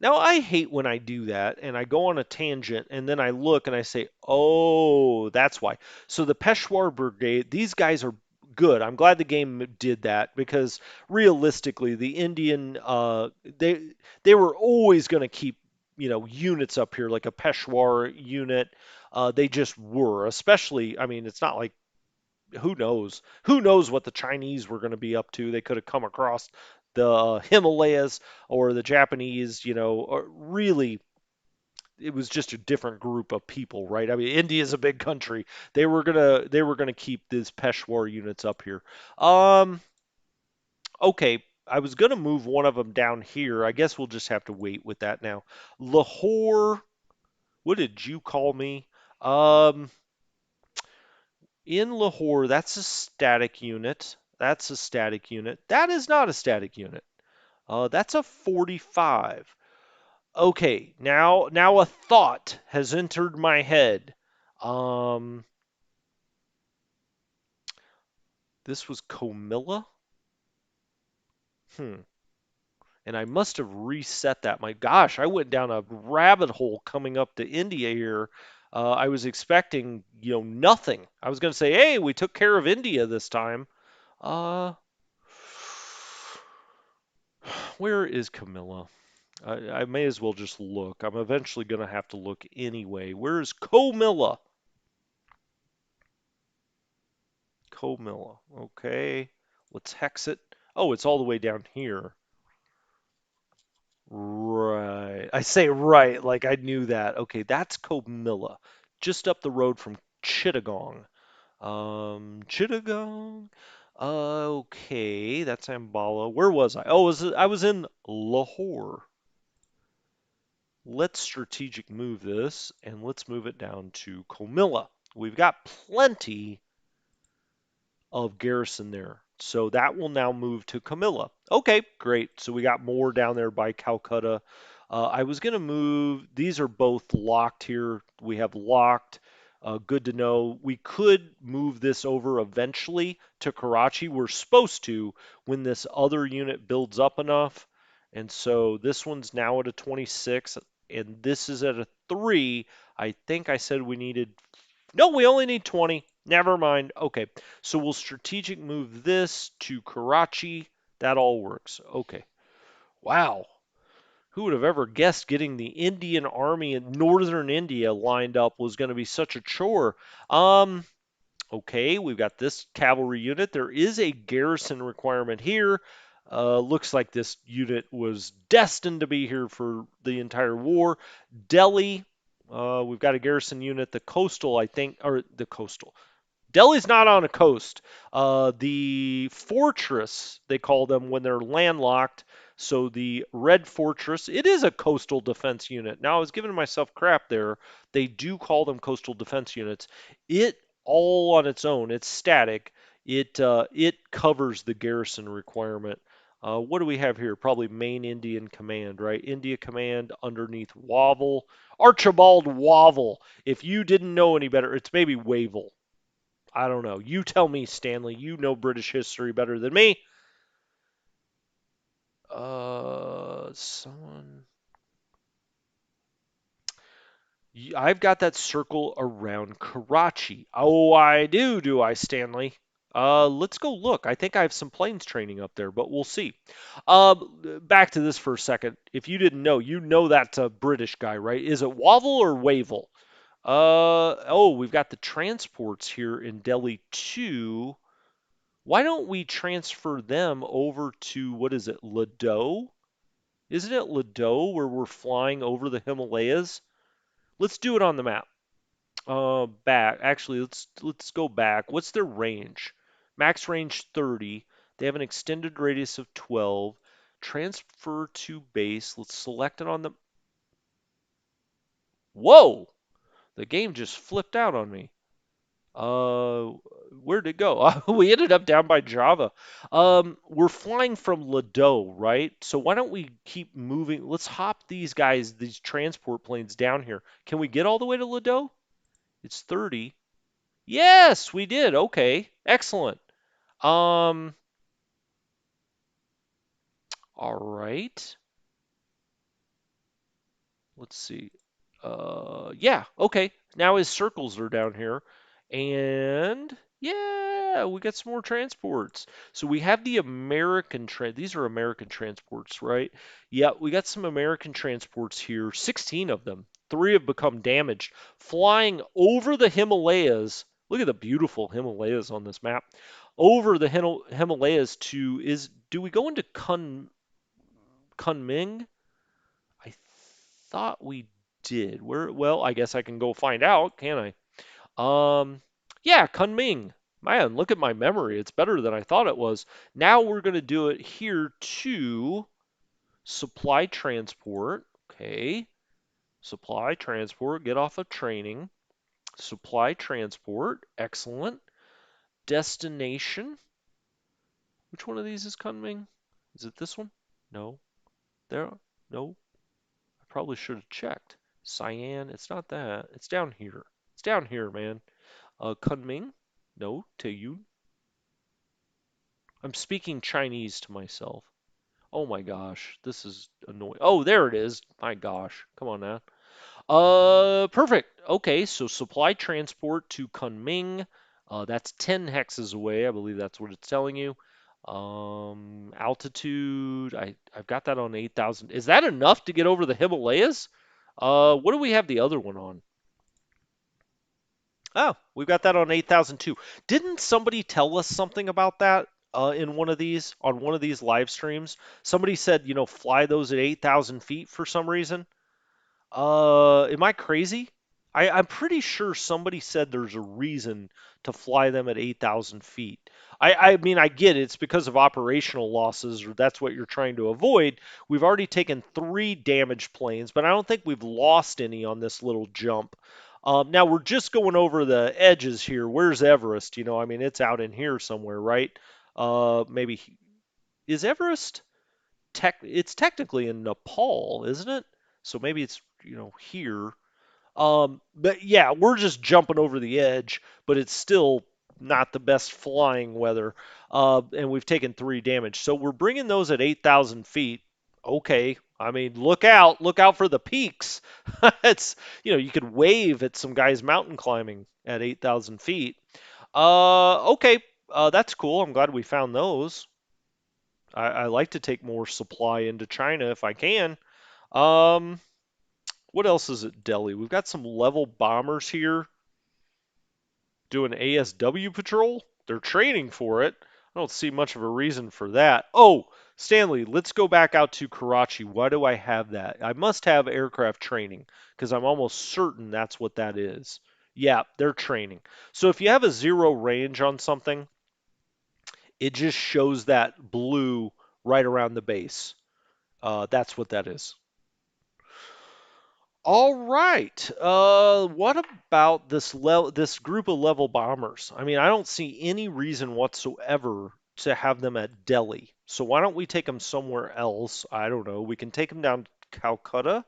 Now, I hate when I do that and I go on a tangent and then I look and I say, oh, that's why. So the Peshawar Brigade, these guys are good. I'm glad the game did that because realistically, the Indian, they were always going to keep, units up here like a Peshawar unit. They just were, especially, I mean, it's not like who knows? Who knows what the Chinese were going to be up to? They could have come across the Himalayas or the Japanese, or really it was just a different group of people, right? I mean, India is a big country. They were gonna keep these Peshawar units up here. Um, okay, I was gonna move one of them down here. I guess we'll just have to wait with that now. Lahore, what did you call me? Um, In Lahore, that's a static unit. That's a static unit. That is not a static unit. That's a 45. Okay, now a thought has entered my head. Um, this was Comilla? Hmm. And I must have reset that. My gosh, I went down a rabbit hole coming up to India here. I was expecting, nothing. I was going to say, hey, we took care of India this time. Uh, where is Camilla? I may as well just look. I'm eventually going to have to look anyway. Where is Comilla? Comilla. Okay. Let's hex it. Oh, it's all the way down here. Right. I say right, like I knew that. Okay, that's Comilla. Just up the road from Chittagong. Chittagong. Okay, that's Ambala. Where was I? Oh, I was in Lahore. Let's strategic move this and let's move it down to Comilla. We've got plenty of garrison there. So that will now move to Camilla. Okay, great. So we got more down there by Calcutta. I was going to move, these are both locked here. We have locked. Good to know. We could move this over eventually to Karachi. We're supposed to when this other unit builds up enough. And so this one's now at a 26, and this is at a 3. I think I said we needed no, we only need 20. Never mind. Okay, so we'll strategic move this to Karachi. That all works. Okay. Wow. Who would have ever guessed getting the Indian Army in northern India lined up was going to be such a chore? Um, okay, we've got this cavalry unit. There is a garrison requirement here. Looks like this unit was destined to be here for the entire war. Delhi, we've got a garrison unit. The coastal, I think, or the coastal. Delhi's not on a coast. The fortress, they call them when they're landlocked. So the Red Fortress, it is a coastal defense unit. Now, I was giving myself crap there. They do call them coastal defense units. It all on its own, it's static. It covers the garrison requirement. What do we have here? Probably main Indian command, right? India command underneath Wavell. Archibald Wavell. If you didn't know any better, it's maybe Wavell. I don't know. You tell me, Stanley. You know British history better than me. Someone. I've got that circle around Karachi. Oh, I do I, Stanley? Let's go look. I think I have some planes training up there, but we'll see. Back to this for a second. If you didn't know, you know that's a British guy, right? Is it Wavell or Wavell? Oh, we've got the transports here in Delhi too. Why don't we transfer them over to, what is it, Lido? Isn't it Lido where we're flying over the Himalayas? Let's do it on the map. Back. Actually, let's go back. What's their range? Max range 30. They have an extended radius of 12. Transfer to base. Let's select it on the. Whoa! The game just flipped out on me. Uh, where'd it go? We ended up down by Java. We're flying from Ladeau, right? So why don't we keep moving? Let's hop these guys, these transport planes down here. Can we get all the way to Ladeau? It's 30. Yes, we did. Okay, excellent. Um, all right. Let's see. Yeah, okay. Now his circles are down here. And yeah, we got some more transports. So we have the these are American transports, right? Yeah, we got some American transports here, 16 of them. Three have become damaged. Flying over the Himalayas. Look at the beautiful Himalayas on this map. Over the Himalayas to is do we go into Kunming? I thought we did. Well, I guess I can go find out, can I? Yeah, Kunming. Man, look at my memory. It's better than I thought it was. Now we're going to do it here to supply transport. Okay. Supply transport. Get off of training. Supply transport. Excellent. Destination. Which one of these is Kunming? Is it this one? No. There. No. I probably should have checked. Cyan, it's not that. It's down here. It's down here, man. Kunming? No, Taeyun. I'm speaking Chinese to myself. Oh my gosh, this is annoying. Oh, there it is. My gosh, come on now. Perfect. Okay, so supply transport to Kunming. That's 10 hexes away. I believe that's what it's telling you. Altitude. I've got that on 8,000. Is that enough to get over the Himalayas? What do we have the other one on? Oh, we've got that on 8,002. Didn't somebody tell us something about that in one of these on one of these live streams? Somebody said, fly those at 8,000 feet for some reason. Am I crazy? I'm pretty sure somebody said there's a reason to fly them at 8,000 feet. I mean, I get it. It's because of operational losses, or that's what you're trying to avoid. We've already taken three damaged planes, but I don't think we've lost any on this little jump. Now we're just going over the edges here. Where's Everest? I mean, it's out in here somewhere, right? Maybe is Everest? It's technically in Nepal, isn't it? So maybe it's here. But yeah, we're just jumping over the edge, but it's still not the best flying weather. And we've taken three damage, so we're bringing those at 8,000 feet. Okay, I mean, look out for the peaks. It's you could wave at some guys mountain climbing at 8,000 feet. Okay, that's cool. I'm glad we found those. I like to take more supply into China if I can. Um, what else is at Delhi? We've got some level bombers here doing ASW patrol. They're training for it. I don't see much of a reason for that. Oh, Stanley, let's go back out to Karachi. Why do I have that? I must have aircraft training because I'm almost certain that's what that is. Yeah, they're training. So if you have a zero range on something, it just shows that blue right around the base. That's what that is. All right. What about this group of level bombers? I mean, I don't see any reason whatsoever to have them at Delhi. So why don't we take them somewhere else? I don't know. We can take them down to Calcutta.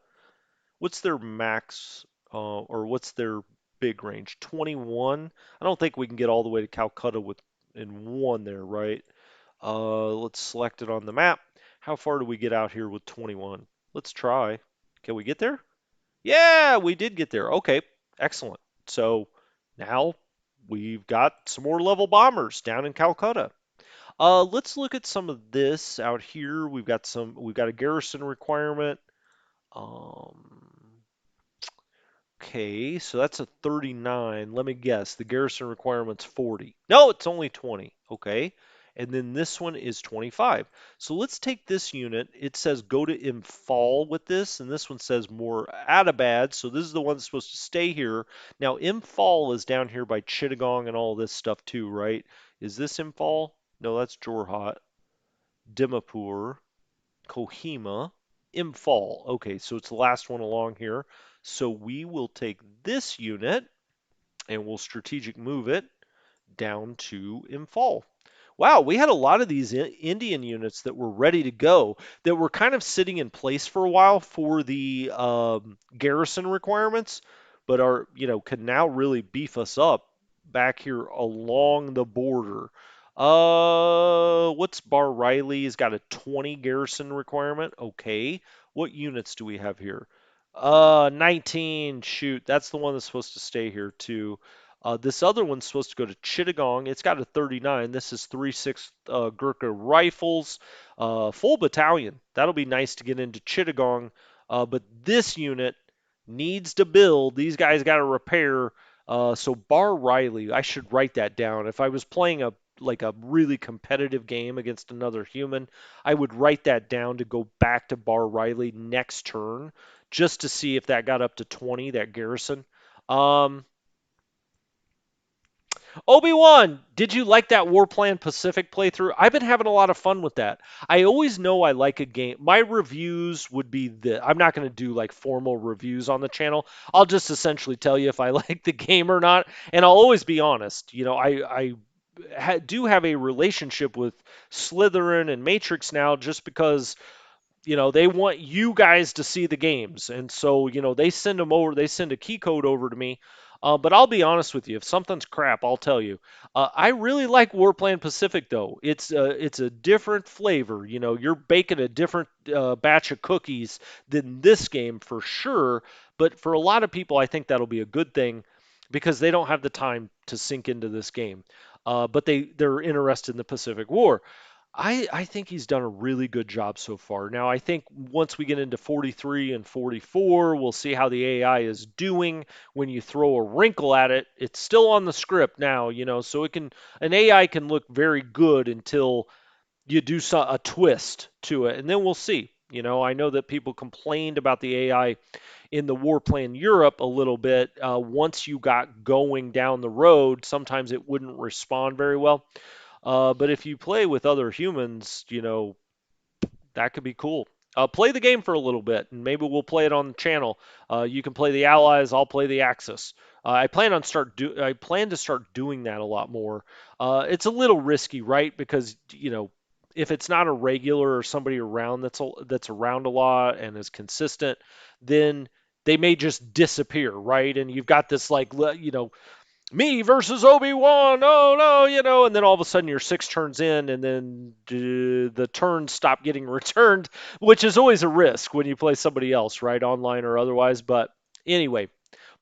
What's their max, or what's their big range? 21. I don't think we can get all the way to Calcutta with in one there, right? Let's select it on the map. How far do we get out here with 21? Let's try. Can we get there? Yeah, we did get there. Okay, excellent. So now we've got some more level bombers down in Calcutta. Let's look at some of this out here. We've got a garrison requirement. Um, Okay, so that's a 39. Let me guess. The garrison requirement's 40. No, it's only 20. Okay. And then this one is 25. So let's take this unit. It says go to Imphal with this, and this one says more Atabad. So this is the one that's supposed to stay here. Now, Imphal is down here by Chittagong and all this stuff too, right? Is this Imphal? No, that's Jorhat. Dimapur. Kohima, Imphal. Okay, so it's the last one along here. So we will take this unit and we'll strategic move it down to Imphal. Wow, we had a lot of these Indian units that were ready to go that were kind of sitting in place for a while for the garrison requirements, but are, can now really beef us up back here along the border. What's Bar Riley? Has got a 20 garrison requirement. Okay. What units do we have here? 19. Shoot, that's the one that's supposed to stay here too. This other one's supposed to go to Chittagong. It's got a 39. This is 3/6 Gurkha rifles, full battalion. That'll be nice to get into Chittagong. But this unit needs to build. These guys got to repair. So Bar Riley, I should write that down. If I was playing a really competitive game against another human, I would write that down to go back to Bar Riley next turn just to see if that got up to 20, that garrison. Um, Obi-Wan, did you like that Warplan Pacific playthrough? I've been having a lot of fun with that. I always know I like a game. My reviews would be I'm not going to do like formal reviews on the channel. I'll just essentially tell you if I like the game or not, and I'll always be honest. I do have a relationship with Slytherin and Matrix now just because they want you guys to see the games. And so, they send them over, they send a key code over to me. But I'll be honest with you, if something's crap, I'll tell you. I really like Warplan Pacific though. It's a different flavor. You're baking a different batch of cookies than this game for sure. But for a lot of people, I think that'll be a good thing because they don't have the time to sink into this game. But they're interested in the Pacific War. I think he's done a really good job so far. Now, I think once we get into 43 and 44, we'll see how the AI is doing. When you throw a wrinkle at it, it's still on the script now, so an AI can look very good until you do a twist to it, and then we'll see. I know that people complained about the AI in the Warplan Europe a little bit. Once you got going down the road, sometimes it wouldn't respond very well. But if you play with other humans, that could be cool. Play the game for a little bit, and maybe we'll play it on the channel. You can play the Allies, I'll play the Axis. I plan to start doing that a lot more. It's a little risky, right? Because if it's not a regular or somebody around that's around a lot and is consistent, then they may just disappear, right? And you've got this me versus Obi-Wan. Oh no, and then all of a sudden your 6 turns in, and then the turns stop getting returned, which is always a risk when you play somebody else, right, online or otherwise. But anyway,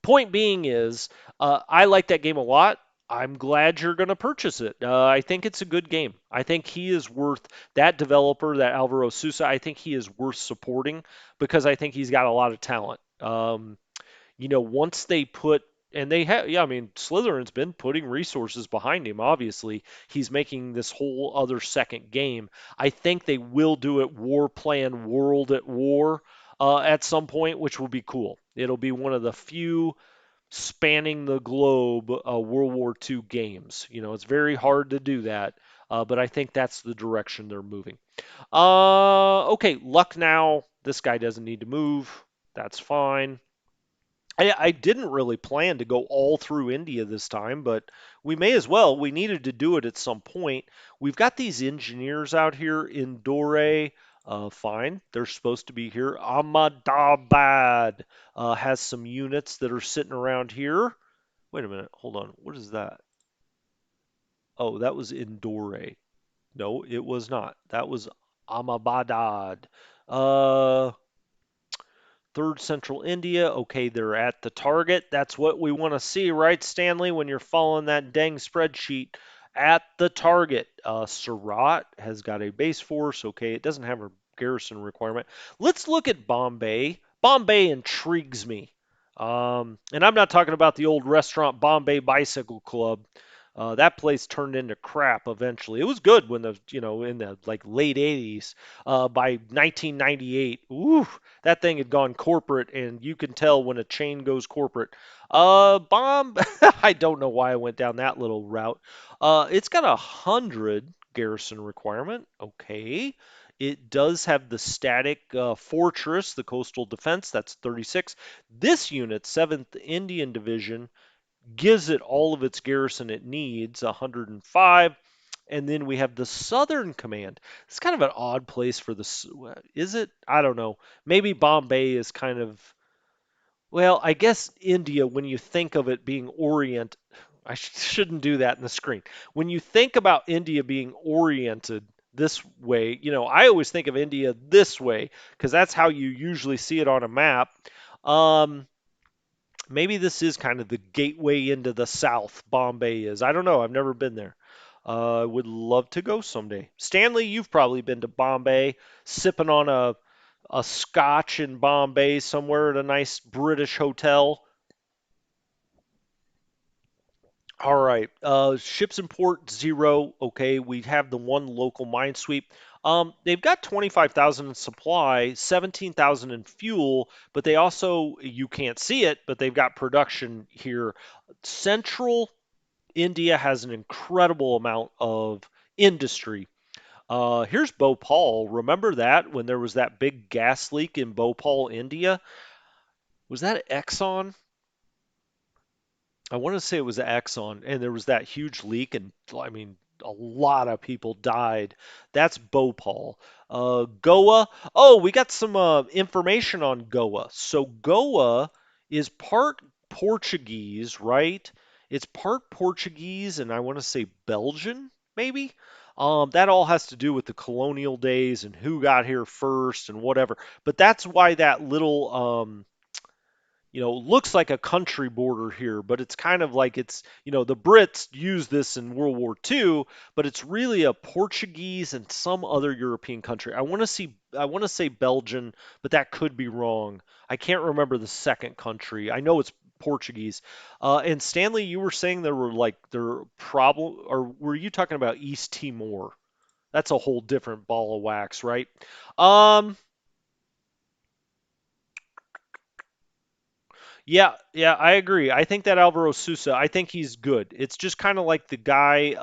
point being is, I like that game a lot. I'm glad you're going to purchase it. I think it's a good game. I think he is worth that developer, that Alvaro Sousa. I think he is worth supporting because I think he's got a lot of talent. Once they put and they have, yeah, I mean, Slytherin's been putting resources behind him. Obviously, he's making this whole other second game. I think they will do it War Plan World at War at some point, which will be cool. It'll be one of the few spanning the globe World War II games. It's very hard to do that, but I think that's the direction they're moving. Okay, Lucknow. This guy doesn't need to move. That's fine. I didn't really plan to go all through India this time, but we may as well. We needed to do it at some point. We've got these engineers out here in Dore. Fine, they're supposed to be here. Ahmedabad has some units that are sitting around here. Wait a minute, hold on. What is that? Oh, that was in Dore. No, it was not. That was Ahmedabad. Uh, Third Central India, okay, they're at the target. That's what we want to see, right, Stanley, when you're following that dang spreadsheet at the target. Surat has got a base force, okay, it doesn't have a garrison requirement. Let's look at Bombay. Bombay intrigues me. And I'm not talking about the old restaurant Bombay Bicycle Club. That place turned into crap eventually. It was good when in the like late 80s. By 1998, ooh, that thing had gone corporate, and you can tell when a chain goes corporate. Bomb. I don't know why I went down that little route. It's got 100 garrison requirement. Okay. It does have the static fortress, the coastal defense. That's 36. This unit, 7th Indian Division, gives it all of its garrison it needs, 105. And then we have the Southern Command. It's kind of an odd place for is it? I don't know. Maybe Bombay is kind of, well, I guess India, when you think of it being Orient, I shouldn't do that in the screen. When you think about India being oriented this way, I always think of India this way because that's how you usually see it on a map. Um, Maybe this is kind of the gateway into the South. Bombay is. I don't know. I've never been there. I would love to go someday. Stanley, you've probably been to Bombay, sipping on a scotch in Bombay somewhere at a nice British hotel. All right. Ships in port zero. Okay, we have the one local mine sweep. They've got 25,000 in supply, 17,000 in fuel, but they also, you can't see it, but they've got production here. Central India has an incredible amount of industry. Here's Bhopal. Remember that when there was that big gas leak in Bhopal, India? Was that Exxon? I want to say it was Exxon, and there was that huge leak, and I mean, a lot of people died. That's Bhopal. Goa. Oh, we got some information on Goa. So Goa is part Portuguese, right? It's part Portuguese, and I want to say Belgian, maybe. That all has to do with the colonial days and who got here first and whatever. But that's why that little looks like a country border here, but it's kind of like the Brits used this in World War II, but it's really a Portuguese and some other European country. I want to say Belgian, but that could be wrong. I can't remember the second country. I know it's Portuguese. And Stanley, you were saying there problem, or were you talking about East Timor? That's a whole different ball of wax, right? Um, Yeah, yeah, I agree. I think that Alvaro Sousa, I think he's good. It's just kind of like the guy,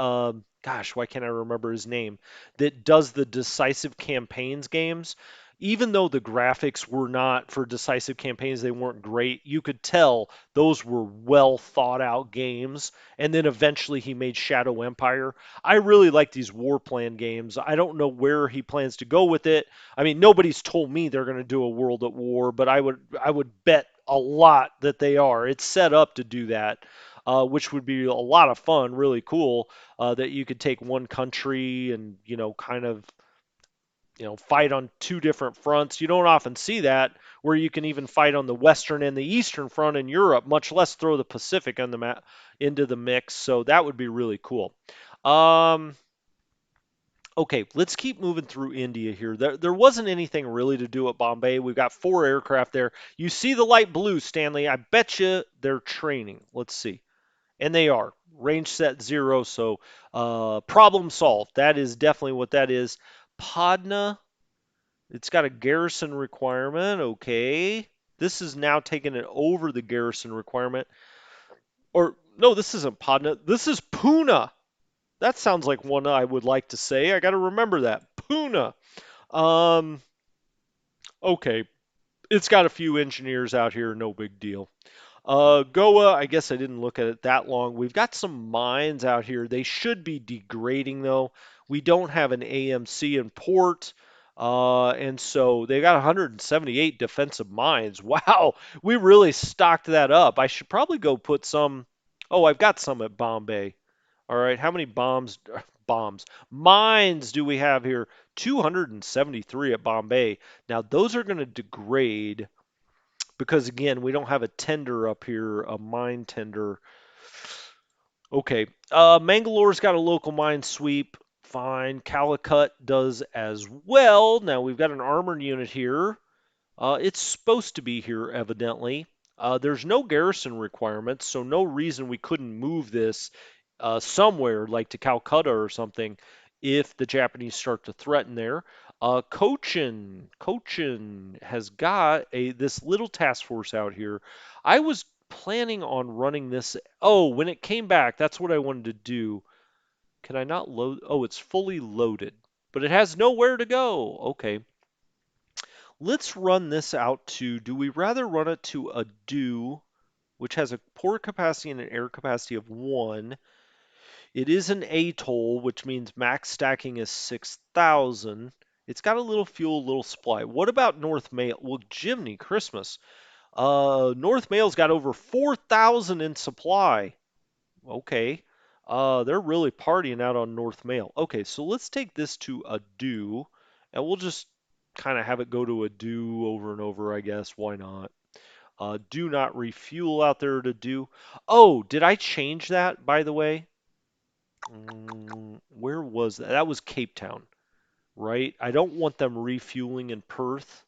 gosh, why can't I remember his name, that does the decisive campaigns games. Even though the graphics were not for decisive campaigns, they weren't great. You could tell those were well thought out games. And then eventually he made Shadow Empire. I really like these war plan games. I don't know where he plans to go with it. I mean, nobody's told me they're going to do a World at War, but I would bet a lot that they are. It's set up to do that, which would be a lot of fun, really cool. That you could take one country and kind of fight on two different fronts. You don't often see that where you can even fight on the western and the eastern front in Europe, much less throw the Pacific on the map into the mix. So that would be really cool. Um, Okay, let's keep moving through India here. There wasn't anything really to do at Bombay. We've got 4 aircraft there. You see the light blue, Stanley. I bet you they're training. Let's see. And they are. Range set 0, so problem solved. That is definitely what that is. Padna, it's got a garrison requirement. Okay. This is now taking it over the garrison requirement. Or, no, this isn't Padna. This is Pune. That sounds like one I would like to say. I got to remember that. Pune. Um, okay. It's got a few engineers out here, no big deal. Goa, I guess I didn't look at it that long. We've got some mines out here. They should be degrading though. We don't have an AMC in port. And so they got 178 defensive mines. Wow, we really stocked that up. I should probably go put some. Oh, I've got some at Bombay. All right, how many mines do we have here? 273 at Bombay. Now those are going to degrade because again, we don't have a tender up here, a mine tender. Okay, Mangalore's got a local mine sweep. Fine. Calicut does as well. Now we've got an armored unit here. It's supposed to be here, evidently. There's no garrison requirements, so no reason we couldn't move this somewhere, like to Calcutta or something, if the Japanese start to threaten there. Cochin has got this little task force out here. I was planning on running this. Oh, when it came back, that's what I wanted to do. Can I not load? Oh, it's fully loaded, but it has nowhere to go. Okay. Let's run this out to, do we rather run it to a do? which has a port capacity and an air capacity of 1. It is an atoll, which means max stacking is 6,000. It's got a little fuel, a little supply. What about North Mail? Well, Jiminy Christmas. North Mail's got over 4,000 in supply. Okay. They're really partying out on North Mail. Okay, so let's take this to a do, and we'll just kind of have it go to a do over and over, I guess. Why not? Do not refuel out there to do. Oh, did I change that, by the way? Where was that? That was Cape Town, right? I don't want them refueling in Perth.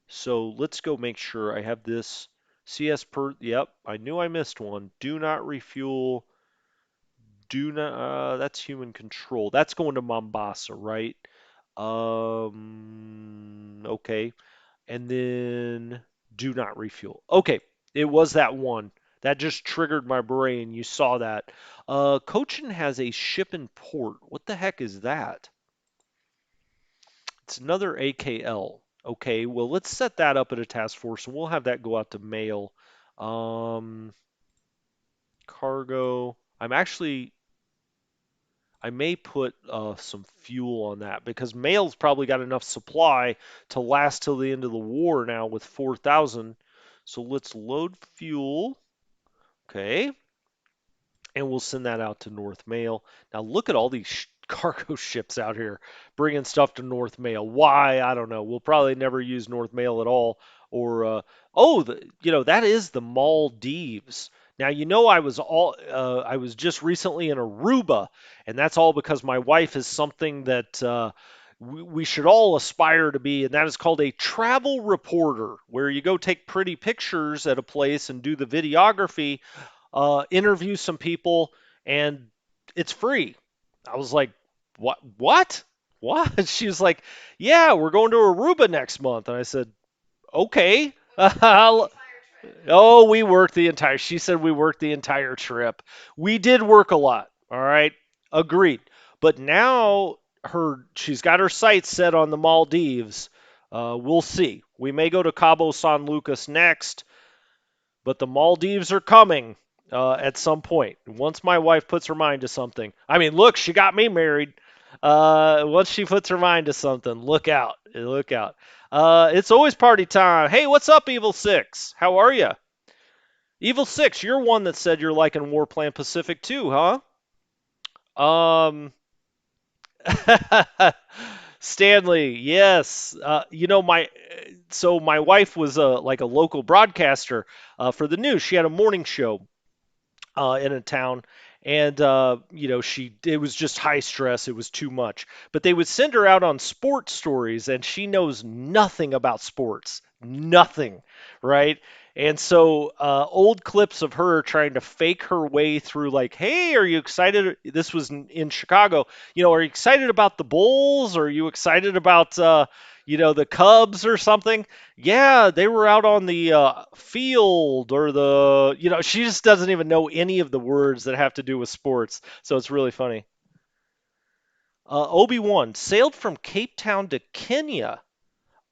So let's go make sure I have this. CS Perth. Yep, I knew I missed one. Do not refuel. Do not. That's human control. That's going to Mombasa, right? Okay. And then do not refuel. Okay, it was that one. That just triggered my brain. You saw that. Cochin has a ship in port. What the heck is that? It's another AKL. Okay, well, let's set that up at a task force and we'll have that go out to mail. Um, Cargo. I may put some fuel on that because mail's probably got enough supply to last till the end of the war now with 4,000. So let's load fuel. Okay. And we'll send that out to North Mail. Now look at all these cargo ships out here bringing stuff to North Mail. Why? I don't know. We'll probably never use North Mail at all. Or that is the Maldives. Now I was just recently in Aruba, and that's all because my wife is something that we should all aspire to be, and that is called a travel reporter, where you go take pretty pictures at a place and do the videography, interview some people, and it's free. I was like, what? What? What? She was like, yeah, we're going to Aruba next month. And I said, okay. Oh, we worked the entire. She said we worked the entire trip. We did work a lot. All right, agreed. But now she's got her sights set on the Maldives. We'll see. We may go to Cabo San Lucas next, but the Maldives are coming at some point. Once my wife puts her mind to something. I mean, look, she got me married. Once she puts her mind to something, look out. Look out. It's always party time. Hey, what's up, Evil Six? How are you? Evil Six, you're one that said you're liking Warplan Pacific too, huh? Um, Stanley, yes. My wife was like a local broadcaster for the news. She had a morning show in a town, and she it was just high stress. It was too much. But they would send her out on sports stories, and she knows nothing about sports, nothing, right? And so old clips of her trying to fake her way through, like, hey, are you excited? This was in Chicago. Are you excited about the Bulls? Are you excited about the Cubs or something? Yeah, they were out on the field or she just doesn't even know any of the words that have to do with sports. So it's really funny. Obi-Wan sailed from Cape Town to Kenya.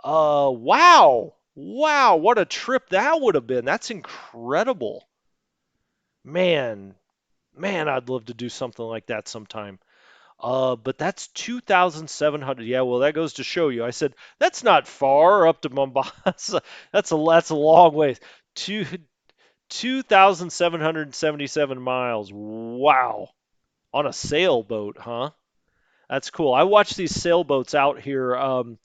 Wow. Wow, what a trip that would have been. That's incredible. Man, man, I'd love to do something like that sometime. But that's 2,700. Yeah, well, that goes to show you. I said that's not far up to Mombasa. That's a long ways. Two 2,777 miles. Wow, on a sailboat, huh? That's cool. I watch these sailboats out here. I'm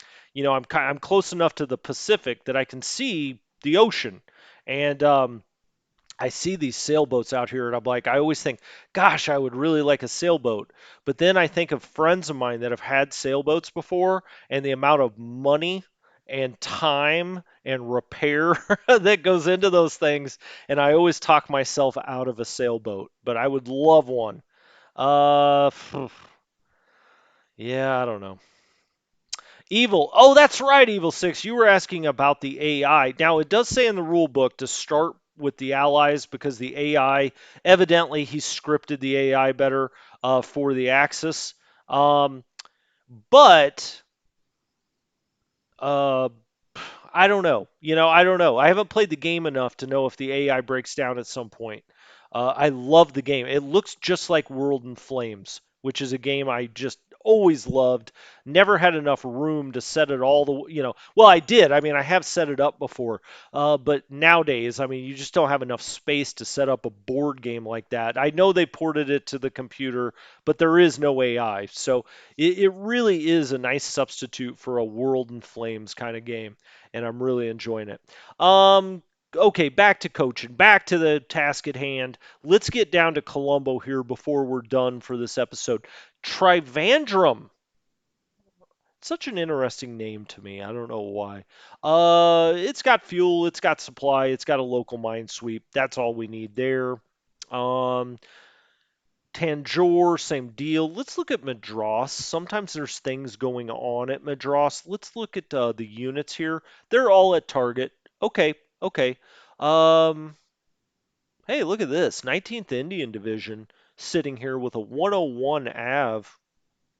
close enough to the Pacific that I can see the ocean, and I see these sailboats out here, and I'm like, I always think, gosh, I would really like a sailboat. But then I think of friends of mine that have had sailboats before, and the amount of money and time and repair that goes into those things, and I always talk myself out of a sailboat. But I would love one. Uh, yeah, I don't know. Evil. Oh, that's right, Evil Six. You were asking about the AI. Now, it does say in the rule book to start with the allies because the AI, evidently, he scripted the AI better for the Axis. Um, but uh, I don't know. I don't know. I haven't played the game enough to know if the AI breaks down at some point. I love the game. It looks just like World in Flames, which is a game I just always loved. Never had enough room to set it all well, I did. I mean, I have set it up before. But nowadays, I mean, you just don't have enough space to set up a board game like that. I know they ported it to the computer, but there is no AI. So it really is a nice substitute for a World in Flames kind of game, and I'm really enjoying it. Okay, back to coaching, back to the task at hand. Let's get down to Colombo here before we're done for this episode. Trivandrum. Such an interesting name to me. I don't know why. It's got fuel, it's got supply, it's got a local mine sweep. That's all we need there. Um, Tanjore, same deal. Let's look at Madras. Sometimes there's things going on at Madras. Let's look at the units here. They're all at target. Okay, okay. Um, hey, look at this. 19th Indian Division sitting here with a 101 AV.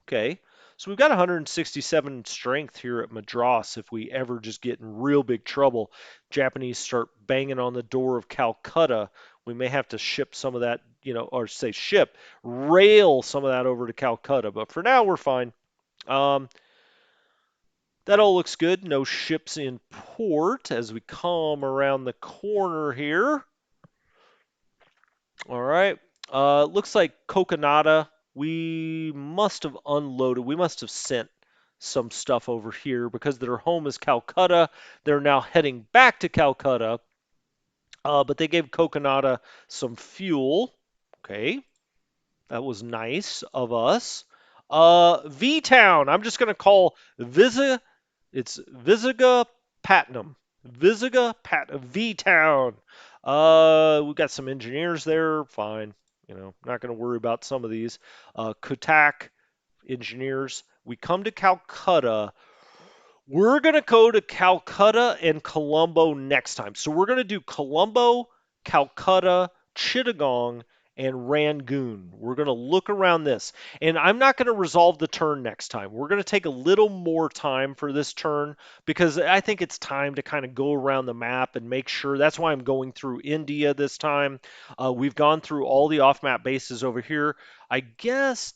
Okay. So we've got 167 strength here at Madras if we ever just get in real big trouble. Japanese start banging on the door of Calcutta. We may have to ship some of that, or say ship, rail some of that over to Calcutta. But for now, we're fine. Um, that all looks good. No ships in port as we come around the corner here. All right. Looks like Coconada. We must have unloaded. We must have sent some stuff over here because their home is Calcutta. They're now heading back to Calcutta. But they gave Coconada some fuel. Okay. That was nice of us. V Town. I'm just going to call Visa. It's Visakhapatnam. V Town. We got some engineers there. Fine. Not going to worry about some of these. Kutak engineers. We come to Calcutta. We're going to go to Calcutta and Colombo next time. So we're going to do Colombo, Calcutta, Chittagong, and Rangoon. We're going to look around this. And I'm not going to resolve the turn next time. We're going to take a little more time for this turn because I think it's time to kind of go around the map and make sure. That's why I'm going through India this time. We've gone through all the off-map bases over here. I guess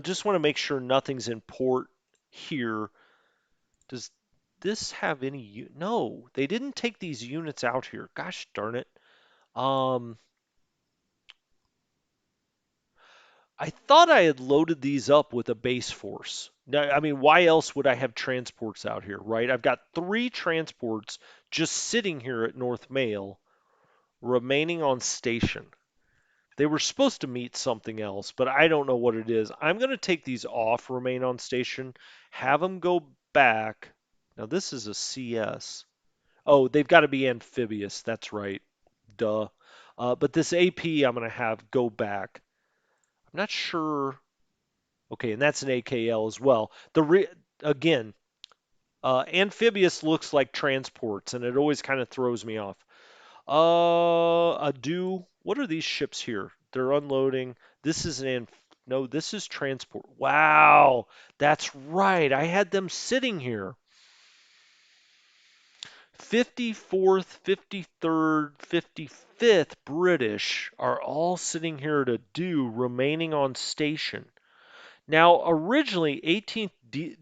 just want to make sure nothing's in port here. Does this have any? No, they didn't take these units out here. Gosh darn it. Um, I thought I had loaded these up with a base force. Now, I mean, why else would I have transports out here, right? I've got 3 transports just sitting here at North Mail, remaining on station. They were supposed to meet something else, but I don't know what it is. I'm going to take these off, remain on station, have them go back. Now, this is a CS. Oh, they've got to be amphibious. That's right. Duh. But this AP I'm going to have go back. I'm not sure. Okay, and that's an AKL as well. Again, amphibious looks like transports, and it always kind of throws me off. Adu. What are these ships here? They're unloading. This is no, this is transport. Wow, that's right. I had them sitting here. 54th, 53rd, 55th British are all sitting here to do remaining on station. Now, originally 18th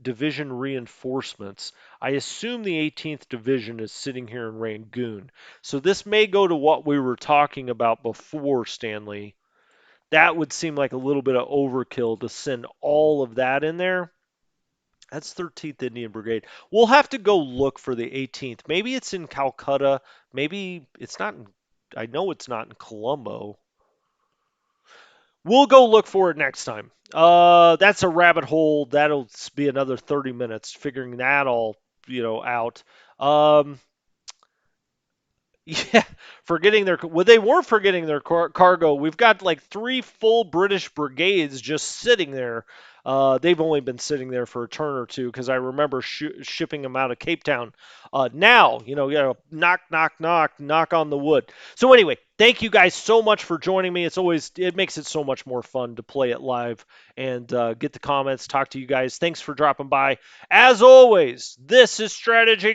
Division reinforcements, I assume the 18th Division is sitting here in Rangoon. So this may go to what we were talking about before, Stanley. That would seem like a little bit of overkill to send all of that in there. That's 13th Indian Brigade. We'll have to go look for the 18th. Maybe it's in Calcutta. Maybe it's not in, I know it's not in Colombo. We'll go look for it next time. That's a rabbit hole. That'll be another 30 minutes figuring that all, out. Yeah, forgetting their well, they weren't forgetting their cargo. We've got like 3 full British brigades just sitting there. They've only been sitting there for a turn or two because I remember shipping them out of Cape Town. Now, knock, knock, knock, knock on the wood. So anyway, thank you guys so much for joining me. It makes it so much more fun to play it live and get the comments, talk to you guys. Thanks for dropping by. As always, this is Strategy